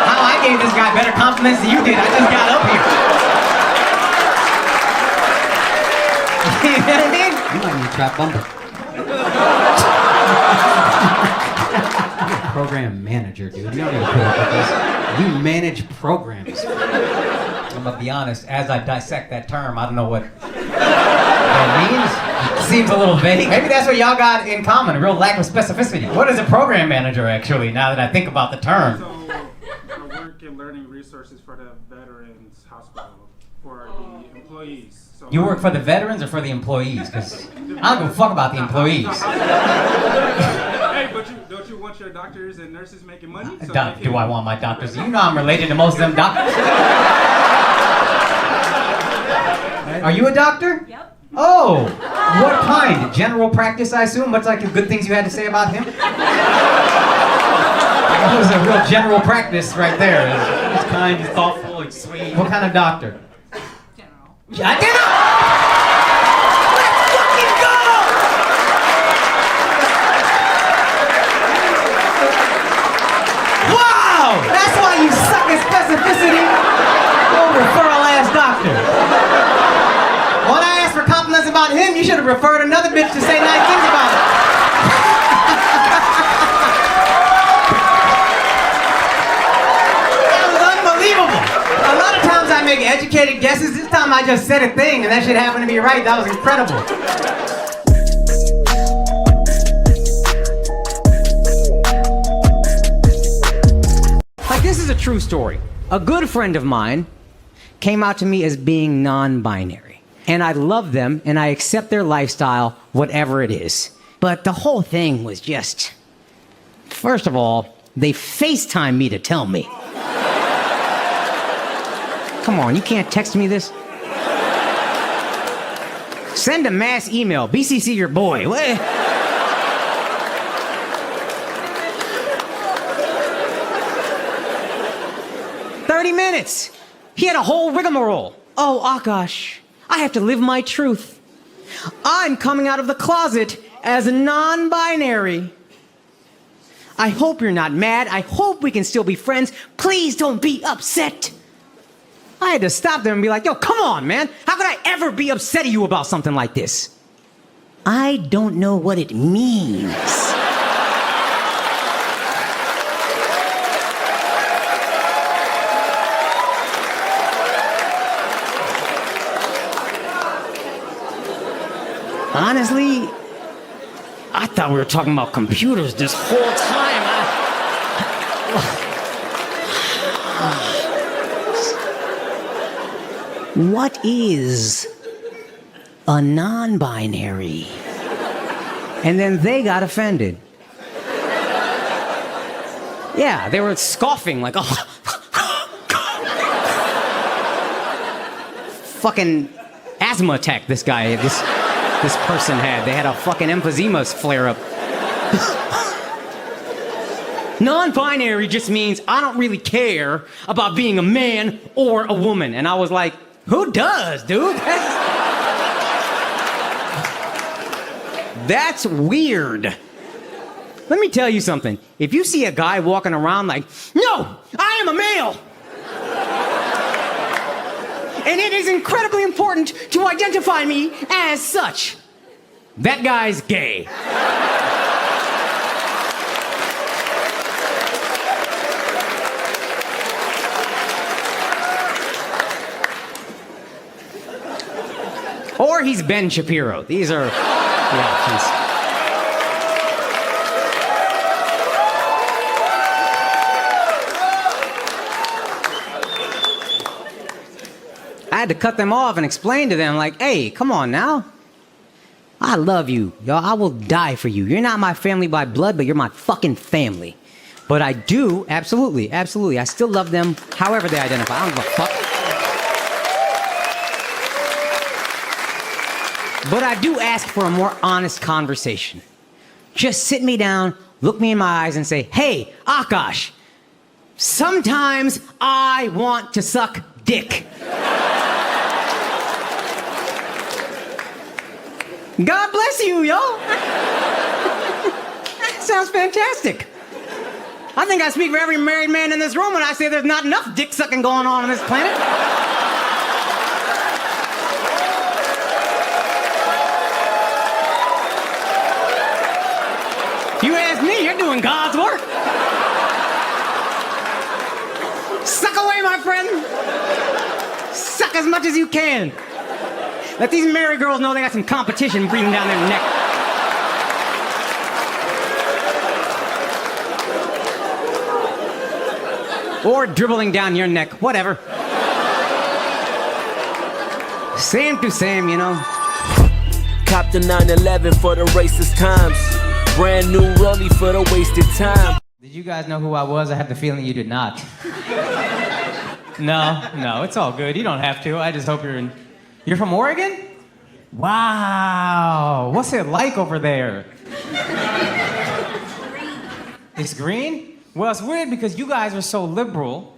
How I gave this guy better compliments than you did. I just got up here. You know what I mean? You might need trap bumper. Program manager, dude. You don't need to put up with this. You manage programs. I'm gonna be honest, as I dissect that term, I don't know what that means. It seems a little vague. Maybe that's what y'all got in common, a real lack of specificity. What is a program manager, actually, now that I think about the term? So, I work in learning resources for the Veterans Hospital for the employees. So You work for the veterans or for the employees? Because I don't give a fuck about the employees. Hey, but don't you want your doctors and nurses making money? So Do I want my doctors? You know I'm related to most of them doctors. Are you a doctor? Yep. Oh, what kind? General practice, I assume? What's like the good things you had to say about him? That was a real general practice right there. He's kind, he's thoughtful, he's sweet. What kind of doctor? General. I did not! Let's fucking go! Wow! That's why you suck at specificity. Oh, referral-ass doctor. When I asked for compliments about him, you should have referred another bitch to say nice things about him. That was unbelievable. A lot of times I make educated guesses. This time I just said a thing and that shit happened to be right. That was incredible. Like, this is a true story. A good friend of mine came out to me as being non-binary. And I love them and I accept their lifestyle, whatever it is. But the whole thing was just... First of all, they FaceTime me to tell me. Come on, you can't text me this? Send a mass email. BCC your boy. What? 30 minutes. He had a whole rigmarole. Oh, Akaash, I have to live my truth. I'm coming out of the closet as a non-binary. I hope you're not mad. I hope we can still be friends. Please don't be upset. I had to stop them and be like, yo, come on, man. How could I ever be upset at you about something like this? I don't know what it means. Honestly, I thought we were talking about computers this whole time. What is a non-binary? And then they got offended. Yeah, they were scoffing like, oh. Fucking asthma attack this guy, this person had. They had a fucking emphysema flare-up. Non-binary just means I don't really care about being a man or a woman. And I was like, Who does, dude? That's weird. Let me tell you something. If you see a guy walking around like, no, I am a male. And it is incredibly important to identify me as such. That guy's gay. Or he's Ben Shapiro. These are the options. I had to cut them off and explain to them, like, hey, come on now. I love you, y'all. I will die for you. You're not my family by blood, but you're my fucking family. But I do, absolutely, I still love them however they identify. I don't give a fuck. But I do ask for a more honest conversation. Just sit me down, look me in my eyes, and say, hey, Akaash, sometimes I want to suck dick. God bless you, yo. That sounds fantastic. I think I speak for every married man in this room when I say there's not enough dick sucking going on this planet. If you ask me, you're doing God's work. Suck away, my friend. Suck as much as you can. Let these married girls know they got some competition breathing down their neck. Or dribbling down your neck, whatever. Same to same, you know. Cop the 911 for the racist times. Brand new rollie for the wasted time. Did you guys know who I was? I have the feeling you did not. No, it's all good. You don't have to. I just hope You're from Oregon? Wow. What's it like over there? It's green? Well, it's weird because you guys are so liberal.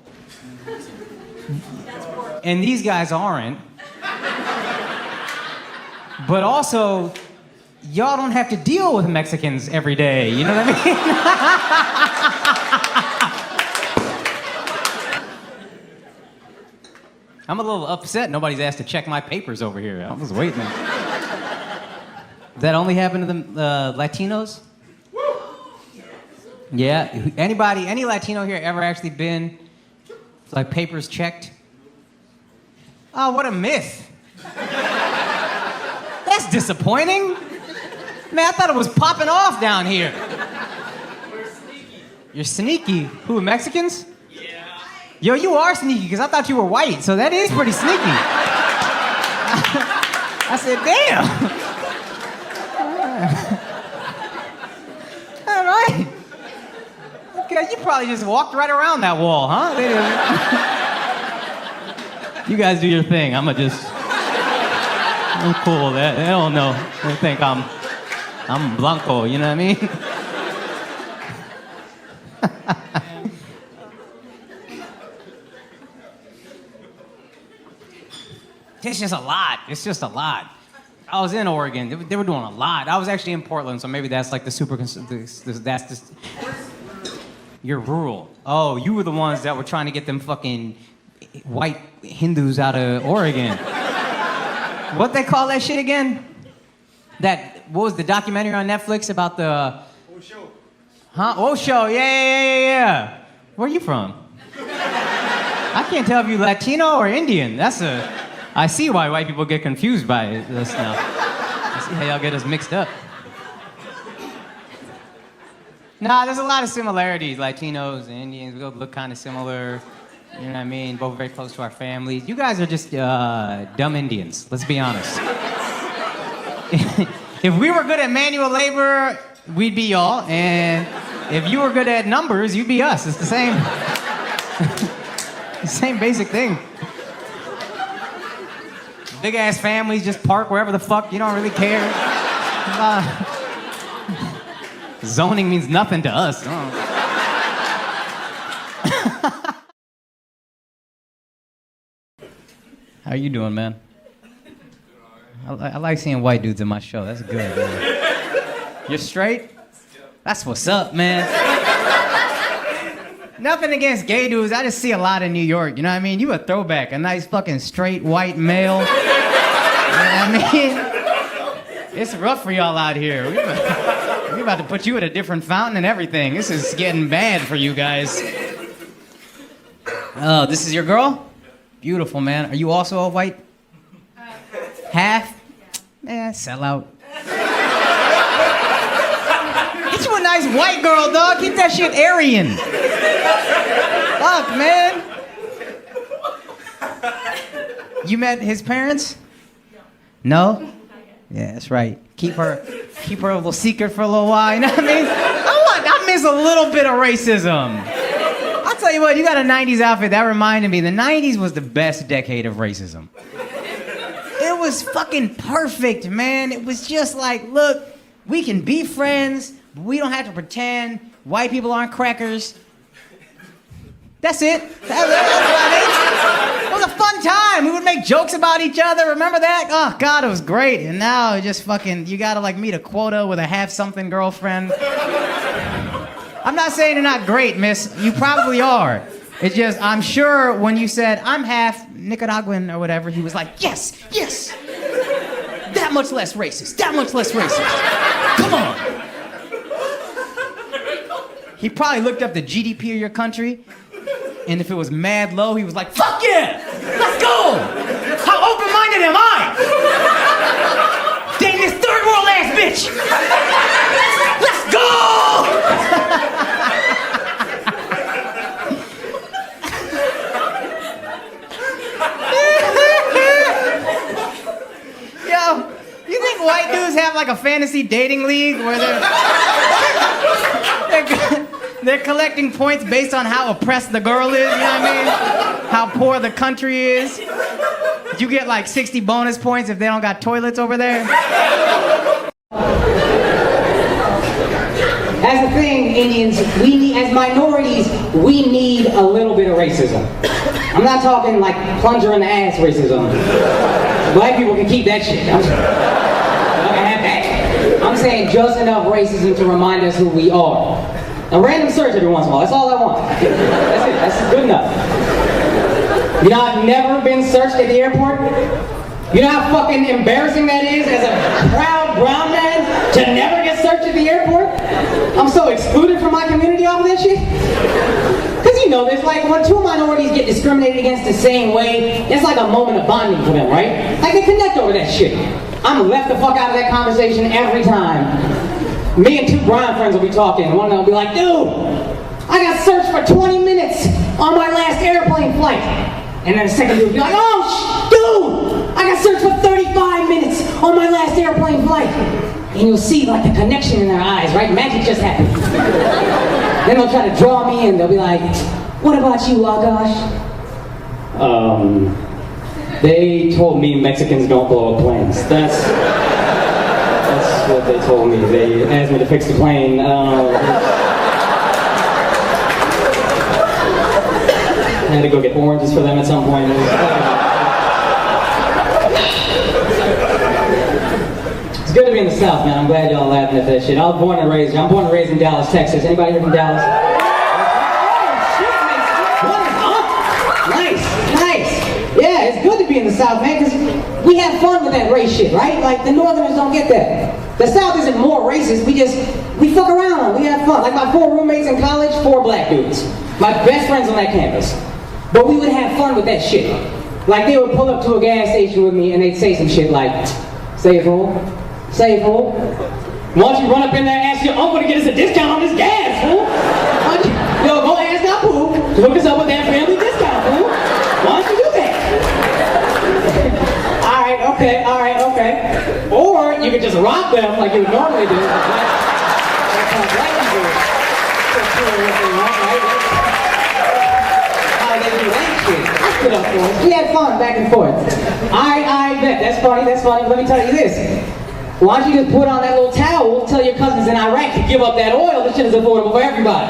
And these guys aren't. But also, y'all don't have to deal with Mexicans every day. You know what I mean? I'm a little upset nobody's asked to check my papers over here. I was waiting. Does that only happen to the Latinos? Yeah. Any Latino here ever actually been, like, papers checked? Oh, what a myth. That's disappointing. Man, I thought it was popping off down here. We're sneaky. You're sneaky? Who, Mexicans? Yo, you are sneaky, because I thought you were white, so that is pretty sneaky. I said, damn. All right. Okay, you probably just walked right around that wall, huh? You guys do your thing. I'm cool with that. They don't know. They think I'm Blanco, you know what I mean? It's just a lot. I was in Oregon. They were doing a lot. I was actually in Portland, so maybe that's like the super. You're rural. Oh, you were the ones that were trying to get them fucking white Hindus out of Oregon. What they call that shit again? What was the documentary on Netflix about the... Osho. Huh? Osho, yeah. Where are you from? I can't tell if you're Latino or Indian. I see why white people get confused by this now. I see how y'all get us mixed up. Nah, there's a lot of similarities. Latinos and Indians, we look kind of similar. You know what I mean? Both very close to our families. You guys are just dumb Indians, let's be honest. If we were good at manual labor, we'd be y'all. And if you were good at numbers, you'd be us. It's the same. The same basic thing. Big ass families just park wherever the fuck, you don't really care. Zoning means nothing to us. How you doing, man? I like seeing white dudes in my show. That's good, man. You're straight? That's what's up, man. Nothing against gay dudes. I just see a lot in New York. You know what I mean? You a throwback. A nice fucking straight white male. You know what I mean? It's rough for y'all out here. We about to put you at a different fountain and everything. This is getting bad for you guys. Oh, this is your girl? Beautiful, man. Are you also a white? Half? Man, sell out. Get you a nice white girl, dog. Keep that shit Aryan. Fuck, man. You met his parents? No? Yeah, that's right. Keep her a little secret for a little while, you know what I mean? I miss a little bit of racism. I'll tell you what, you got a 90s outfit. That reminded me, the 90s was the best decade of racism. It was fucking perfect, man. It was just like, look, we can be friends, but we don't have to pretend white people aren't crackers. That's it. That's about it. It was a fun time. We would make jokes about each other. Remember that? Oh, God, it was great. And now it just fucking, you gotta like meet a quota with a half-something girlfriend. I'm not saying you're not great, miss. You probably are. It's just, I'm sure when you said, I'm half Nicaraguan or whatever, he was like, yes, yes. That much less racist. That much less racist. Come on. He probably looked up the GDP of your country, and if it was mad low, he was like, fuck yeah! Let's go! How open-minded am I? Dating this third world ass bitch! Let's go! Yo, you think white dudes have like a fantasy dating league where they're collecting points based on how oppressed the girl is, you know what I mean? How poor the country is. You get like 60 bonus points if they don't got toilets over there. As a thing, Indians, as minorities, we need a little bit of racism. I'm not talking like plunger in the ass racism. Black people can keep that shit. I can have that. I'm saying just enough racism to remind us who we are. A random search every once in a while. That's all I want. That's it. That's good enough. You know, I've never been searched at the airport. You know how fucking embarrassing that is as a proud brown man to never get searched at the airport? I'm so excluded from my community off of that shit. Because you know, there's like when two minorities get discriminated against the same way, it's like a moment of bonding for them, right? Like they connect over that shit. I'm left the fuck out of that conversation every time. Me and two brown friends will be talking, and one of them will be like, dude, I got searched for 20 minutes on my last airplane flight. And then the second dude will be like, oh, dude, I got searched for 35 minutes on my last airplane flight. And you'll see like the connection in their eyes, right? Magic just happened. Then they'll try to draw me in. They'll be like, what about you, Akaash? They told me Mexicans don't blow up planes. That's what they told me. They asked me to fix the plane. I had to go get oranges for them at some point. It's good to be in the South, man. I'm glad y'all laughing at that shit. I'm born and raised in Dallas, Texas. Anybody here from Dallas? Nice. Yeah, it's good to be in the South, man, because we have fun with that race shit, right? Like, the Northerners don't get that. The South isn't more racist, we fuck around, we have fun. Like my 4 roommates in college, 4 black dudes. My best friends on that campus. But we would have fun with that shit. Like they would pull up to a gas station with me and they'd say some shit like, say it, fool. Say it, fool. Why don't you run up in there and ask your uncle to get us a discount on this gas, fool? Yo, go ask that fool to hook us up with that family discount, fool. Why don't you do that? Alright, okay. Or you could just rob them like you would normally do. That's how black people do. How they do that shit. I stood up for it. We had fun back and forth. I bet. That's funny. Let me tell you this. Why don't you just put on that little towel, tell your cousins in Iraq to give up that oil? This shit is affordable for everybody.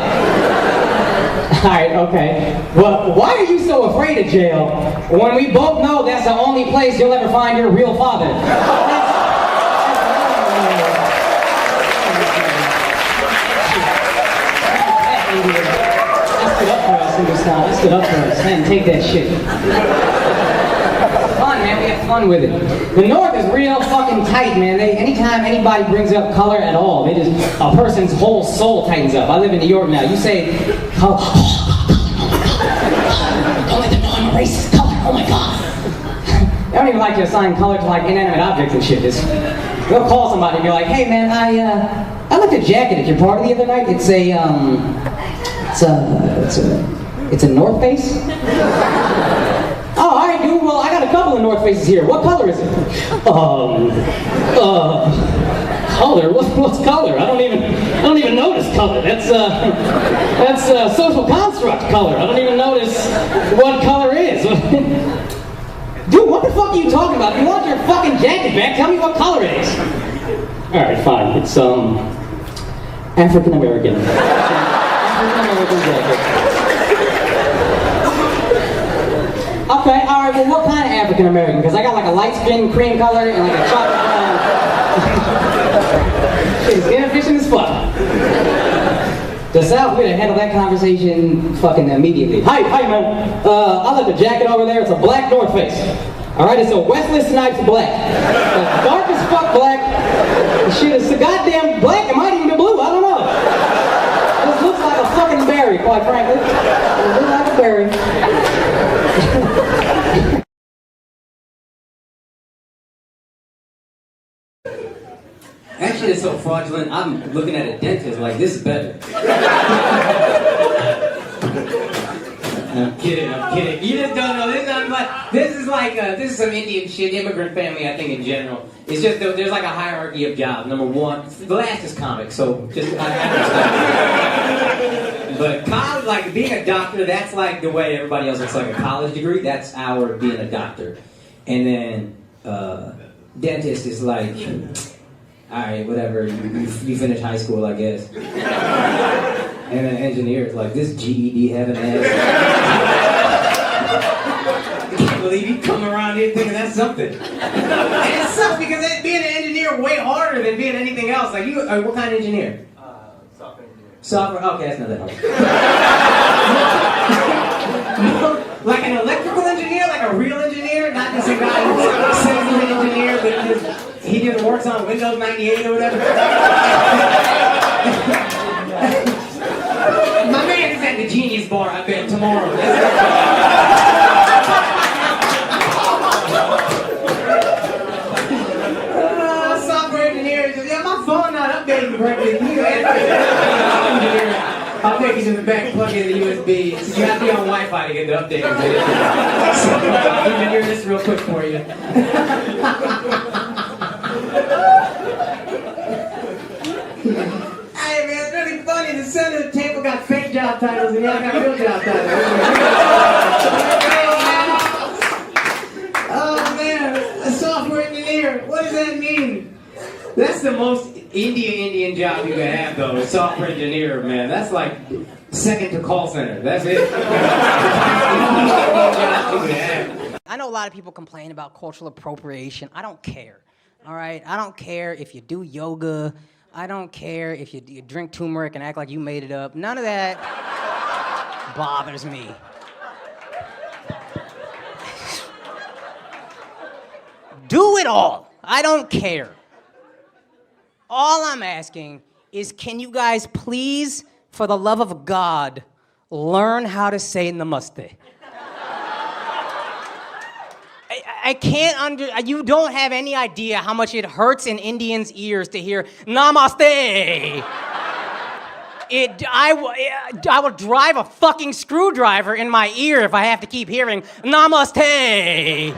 All right, okay. Well, why are you so afraid of jail when we both know that's the only place you'll ever find your real father? Let's get up for us. Man, take that shit. Fun, man. We have fun with it. The North is real fucking tight, man. Anytime anybody brings up color at all, a person's whole soul tightens up. I live in New York now. You say color. Don't let them know I'm a racist. Color. Oh my god. They don't even like to assign color to like inanimate objects and shit. They'll call somebody and be like, "Hey, man, I left a jacket at your party the other night. It's a North Face." Oh, all right, dude. Well, I got a couple of North Faces here. What color is it? Color? What's color? I don't even notice color. That's social construct color. I don't even notice what color is. Dude, what the fuck are you talking about? If you want your fucking jacket back, tell me what color it is. All right, fine. It's African American. African American jacket. Okay, all right, well, what kind of African American? Because I got like a light skin cream color and like a chocolate brown. It's inefficient as fuck. The South, we're gonna handle that conversation fucking immediately. Hi, man. I left a jacket over there. It's a black North Face. All right, it's a Wesley Snipes black. It's dark as fuck black. The shit is so goddamn black. It might even be blue. I don't know. This looks like a fucking berry, quite frankly. It looks like a berry. That shit is so fraudulent. I'm looking at a dentist like, this is better. I'm kidding. You just don't know. This is some Indian shit, immigrant family, I think, in general. It's just, there's like a hierarchy of jobs. Number one, the last is comic, so just, I understand. But college, like, being a doctor, that's like the way everybody else looks like a college degree. That's our being a doctor. And then, dentist is like, alright, whatever, you finish high school, I guess. And then engineer is like, this GED having ass. I can't believe you come around here thinking that's something. And it sucks because being an engineer is way harder than being anything else. Like, you, what kind of engineer? Software engineer. Software, okay, that's not that hard. Like an electrical engineer, like a real engineer, not just a guy who says he's an engineer, but he just works on Windows 98 or whatever. My man is at the Genius Bar, I bet, tomorrow. Software engineer, yeah, my phone not updating correctly. I'll take you to the back, plug in the USB. You have to be on Wi-Fi to get the update. So, engineer this real quick for you. Hey man, it's really funny. The center of the table got fake job titles and the other got real job titles. Oh man, a software engineer. What does that mean? That's the most Indian job you can have, though. A software engineer, man. That's like second to call center. That's it. I know a lot of people complain about cultural appropriation. I don't care. All right? I don't care if you do yoga. I don't care if you drink turmeric and act like you made it up. None of that bothers me. Do it all. I don't care. All I'm asking is, can you guys please, for the love of God, learn how to say namaste? I can't you don't have any idea how much it hurts in Indians' ears to hear namaste. I will drive a fucking screwdriver in my ear if I have to keep hearing namaste.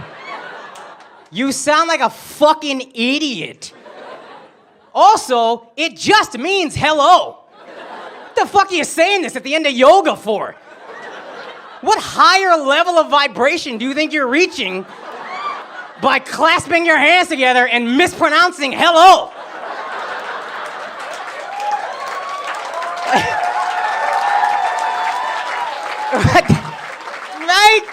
You sound like a fucking idiot. Also, it just means hello. What the fuck are you saying this at the end of yoga for? What higher level of vibration do you think you're reaching by clasping your hands together and mispronouncing hello? Right?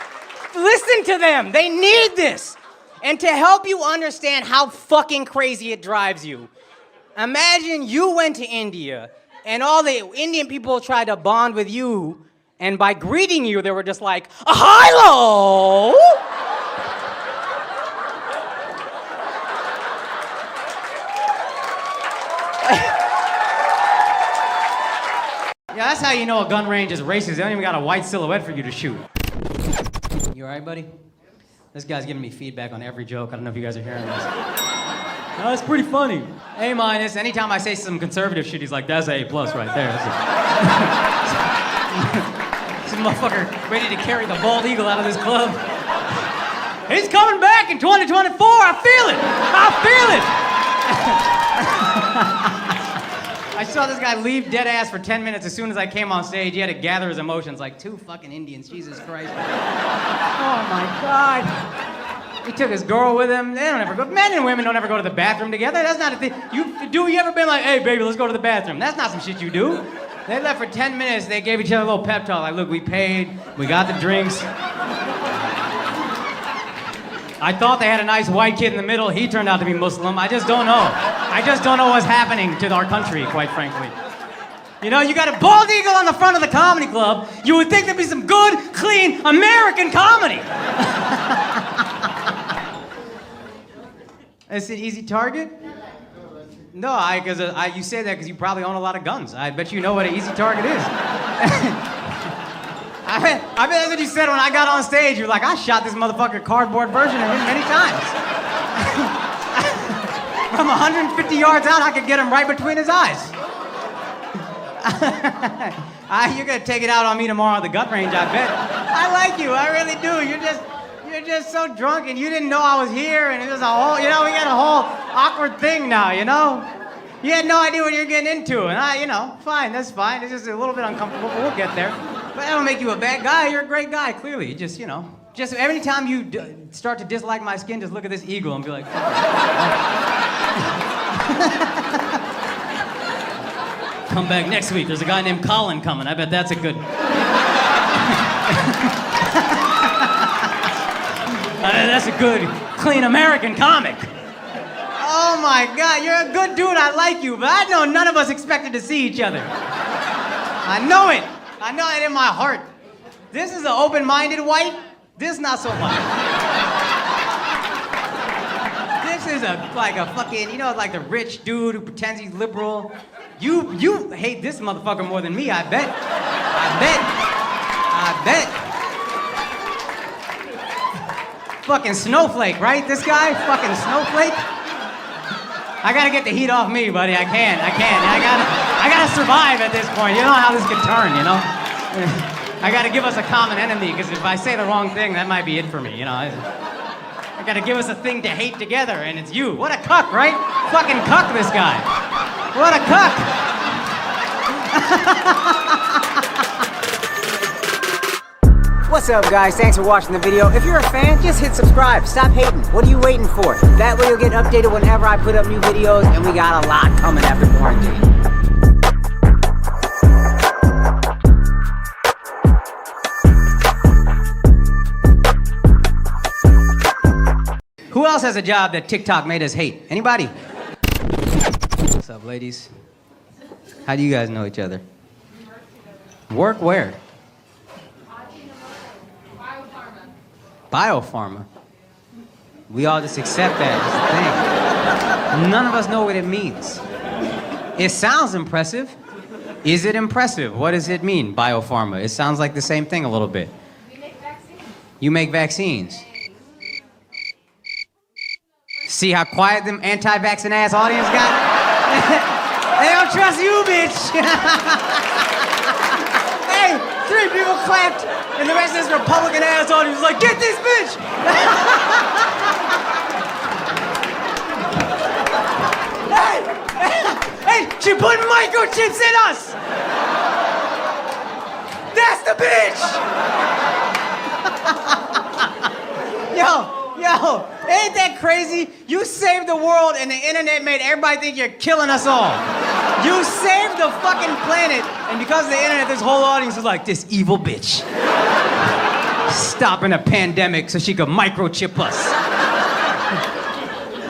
Listen to them. They need this. And to help you understand how fucking crazy it drives you, imagine you went to India and all the Indian people tried to bond with you, and by greeting you, they were just like, hello! Yeah, that's how you know a gun range is racist. They don't even got a white silhouette for you to shoot. You all right, buddy? This guy's giving me feedback on every joke. I don't know if you guys are hearing this. No, it's pretty funny. A minus. Anytime I say some conservative shit, he's like, that's A plus right there. This motherfucker ready to carry the bald eagle out of this club. He's coming back in 2024. I feel it. I saw this guy leave dead ass for 10 minutes as soon as I came on stage. He had to gather his emotions like 2 fucking Indians. Jesus Christ. Oh my God. He took his girl with him. They don't ever go. Men and women don't ever go to the bathroom together. That's not a thing. You ever been like, hey baby, let's go to the bathroom? That's not some shit you do. They left for 10 minutes. They gave each other a little pep talk. Like, look, we paid. We got the drinks. I thought they had a nice white kid in the middle. He turned out to be Muslim. I just don't know. I just don't know what's happening to our country, quite frankly. You know, you got a bald eagle on the front of the comedy club. You would think there'd be some good, clean, American comedy. Is it easy target? No, because you say that because you probably own a lot of guns. I bet you know what an easy target is. I bet that's what you said when I got on stage. You're like, I shot this motherfucker cardboard version of him many times. From 150 yards out, I could get him right between his eyes. You're gonna take it out on me tomorrow at the gut range, I bet. I like you, I really do. You're just so drunk and you didn't know I was here and it was a whole, you know, we got a whole awkward thing now, you know? You had no idea what you're getting into and fine, that's fine. It's just a little bit uncomfortable, but we'll get there. But that don't make you a bad guy. You're a great guy, clearly. You just every time you start to dislike my skin, just look at this eagle and be like, come back next week. There's a guy named Colin coming. I bet that's a good. That's a good, clean American comic. Oh my God, you're a good dude. I like you, but I know none of us expected to see each other. I know it. I know it in my heart. This is an open-minded white. This not so much. This is like a fucking, like the rich dude who pretends he's liberal. You hate this motherfucker more than me, I bet. Fucking snowflake, right? This guy? Fucking snowflake? I gotta get the heat off me, buddy. I can't. I gotta survive at this point. You know how this could turn, you know? I gotta give us a common enemy, because if I say the wrong thing, that might be it for me, you know? I gotta give us a thing to hate together, and it's you. What a cuck, right? Fucking cuck, this guy. What a cuck. What's up, guys? Thanks for watching the video. If you're a fan, just hit subscribe. Stop hating. What are you waiting for? That way you'll get updated whenever I put up new videos, and we got a lot coming after quarantine. Who else has a job that TikTok made us hate? Anybody? What's up, ladies? How do you guys know each other? Work where? Biopharma. We all just accept that as a thing. None of us know what it means. It sounds impressive. Is it impressive? What does it mean, biopharma? It sounds like the same thing a little bit. We make vaccines. You make vaccines. See how quiet them anti-vaccine ass audience got? They don't trust you, bitch. Hey, 3 people clapped, and the rest of this Republican ass audience was like, get this bitch! Hey, she put microchips in us! That's the bitch! Yo, ain't that crazy? You saved the world and the internet made everybody think you're killing us all. You saved the fucking planet And because of the internet, this whole audience is like, this evil bitch. Stopping a pandemic so she could microchip us.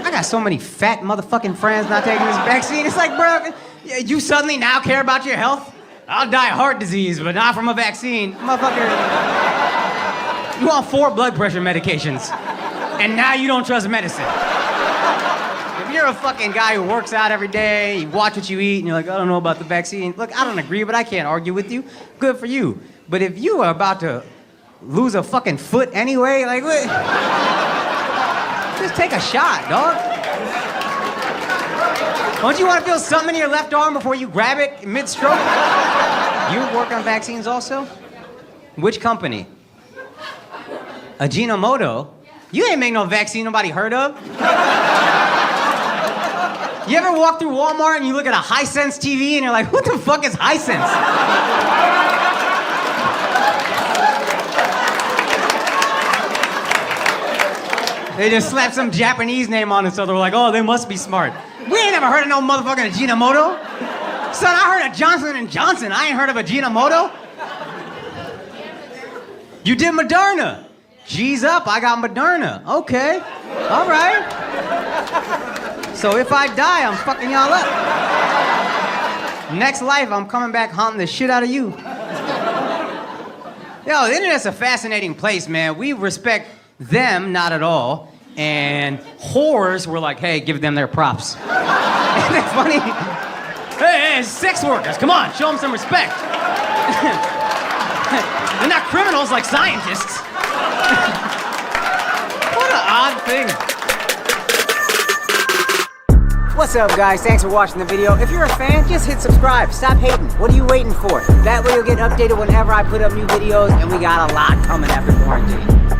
I got so many fat motherfucking friends not taking this vaccine. It's like, bro, you suddenly now care about your health? I'll die of heart disease, but not from a vaccine. Motherfucker, you on 4 blood pressure medications, and now you don't trust medicine. If you're a fucking guy who works out every day, you watch what you eat, and you're like, I don't know about the vaccine. Look, I don't agree, but I can't argue with you. Good for you. But if you are about to lose a fucking foot anyway, like, what? Just take a shot, dog. Don't you want to feel something in your left arm before you grab it mid-stroke? You work on vaccines also? Which company? Ajinomoto? You ain't make no vaccine nobody heard of. You ever walk through Walmart and you look at a Hisense TV and you're like, what the fuck is Hisense? They just slapped some Japanese name on it, so they're like, oh, they must be smart. We ain't never heard of no motherfucking Ajinomoto. Son, I heard of Johnson & Johnson. I ain't heard of Ajinomoto. You did Moderna. G's up, I got Moderna. Okay, all right. So if I die, I'm fucking y'all up. Next life, I'm coming back haunting the shit out of you. Yo, the internet's a fascinating place, man. We respect them not at all, and whores were like, hey, give them their props. Isn't it funny? Hey, sex workers, come on, show them some respect. They're not criminals like scientists. What an odd thing. What's up, guys? Thanks for watching the video. If you're a fan, just hit subscribe. Stop hating. What are you waiting for? That way you'll get updated whenever I put up new videos, and we got a lot coming after quarantine.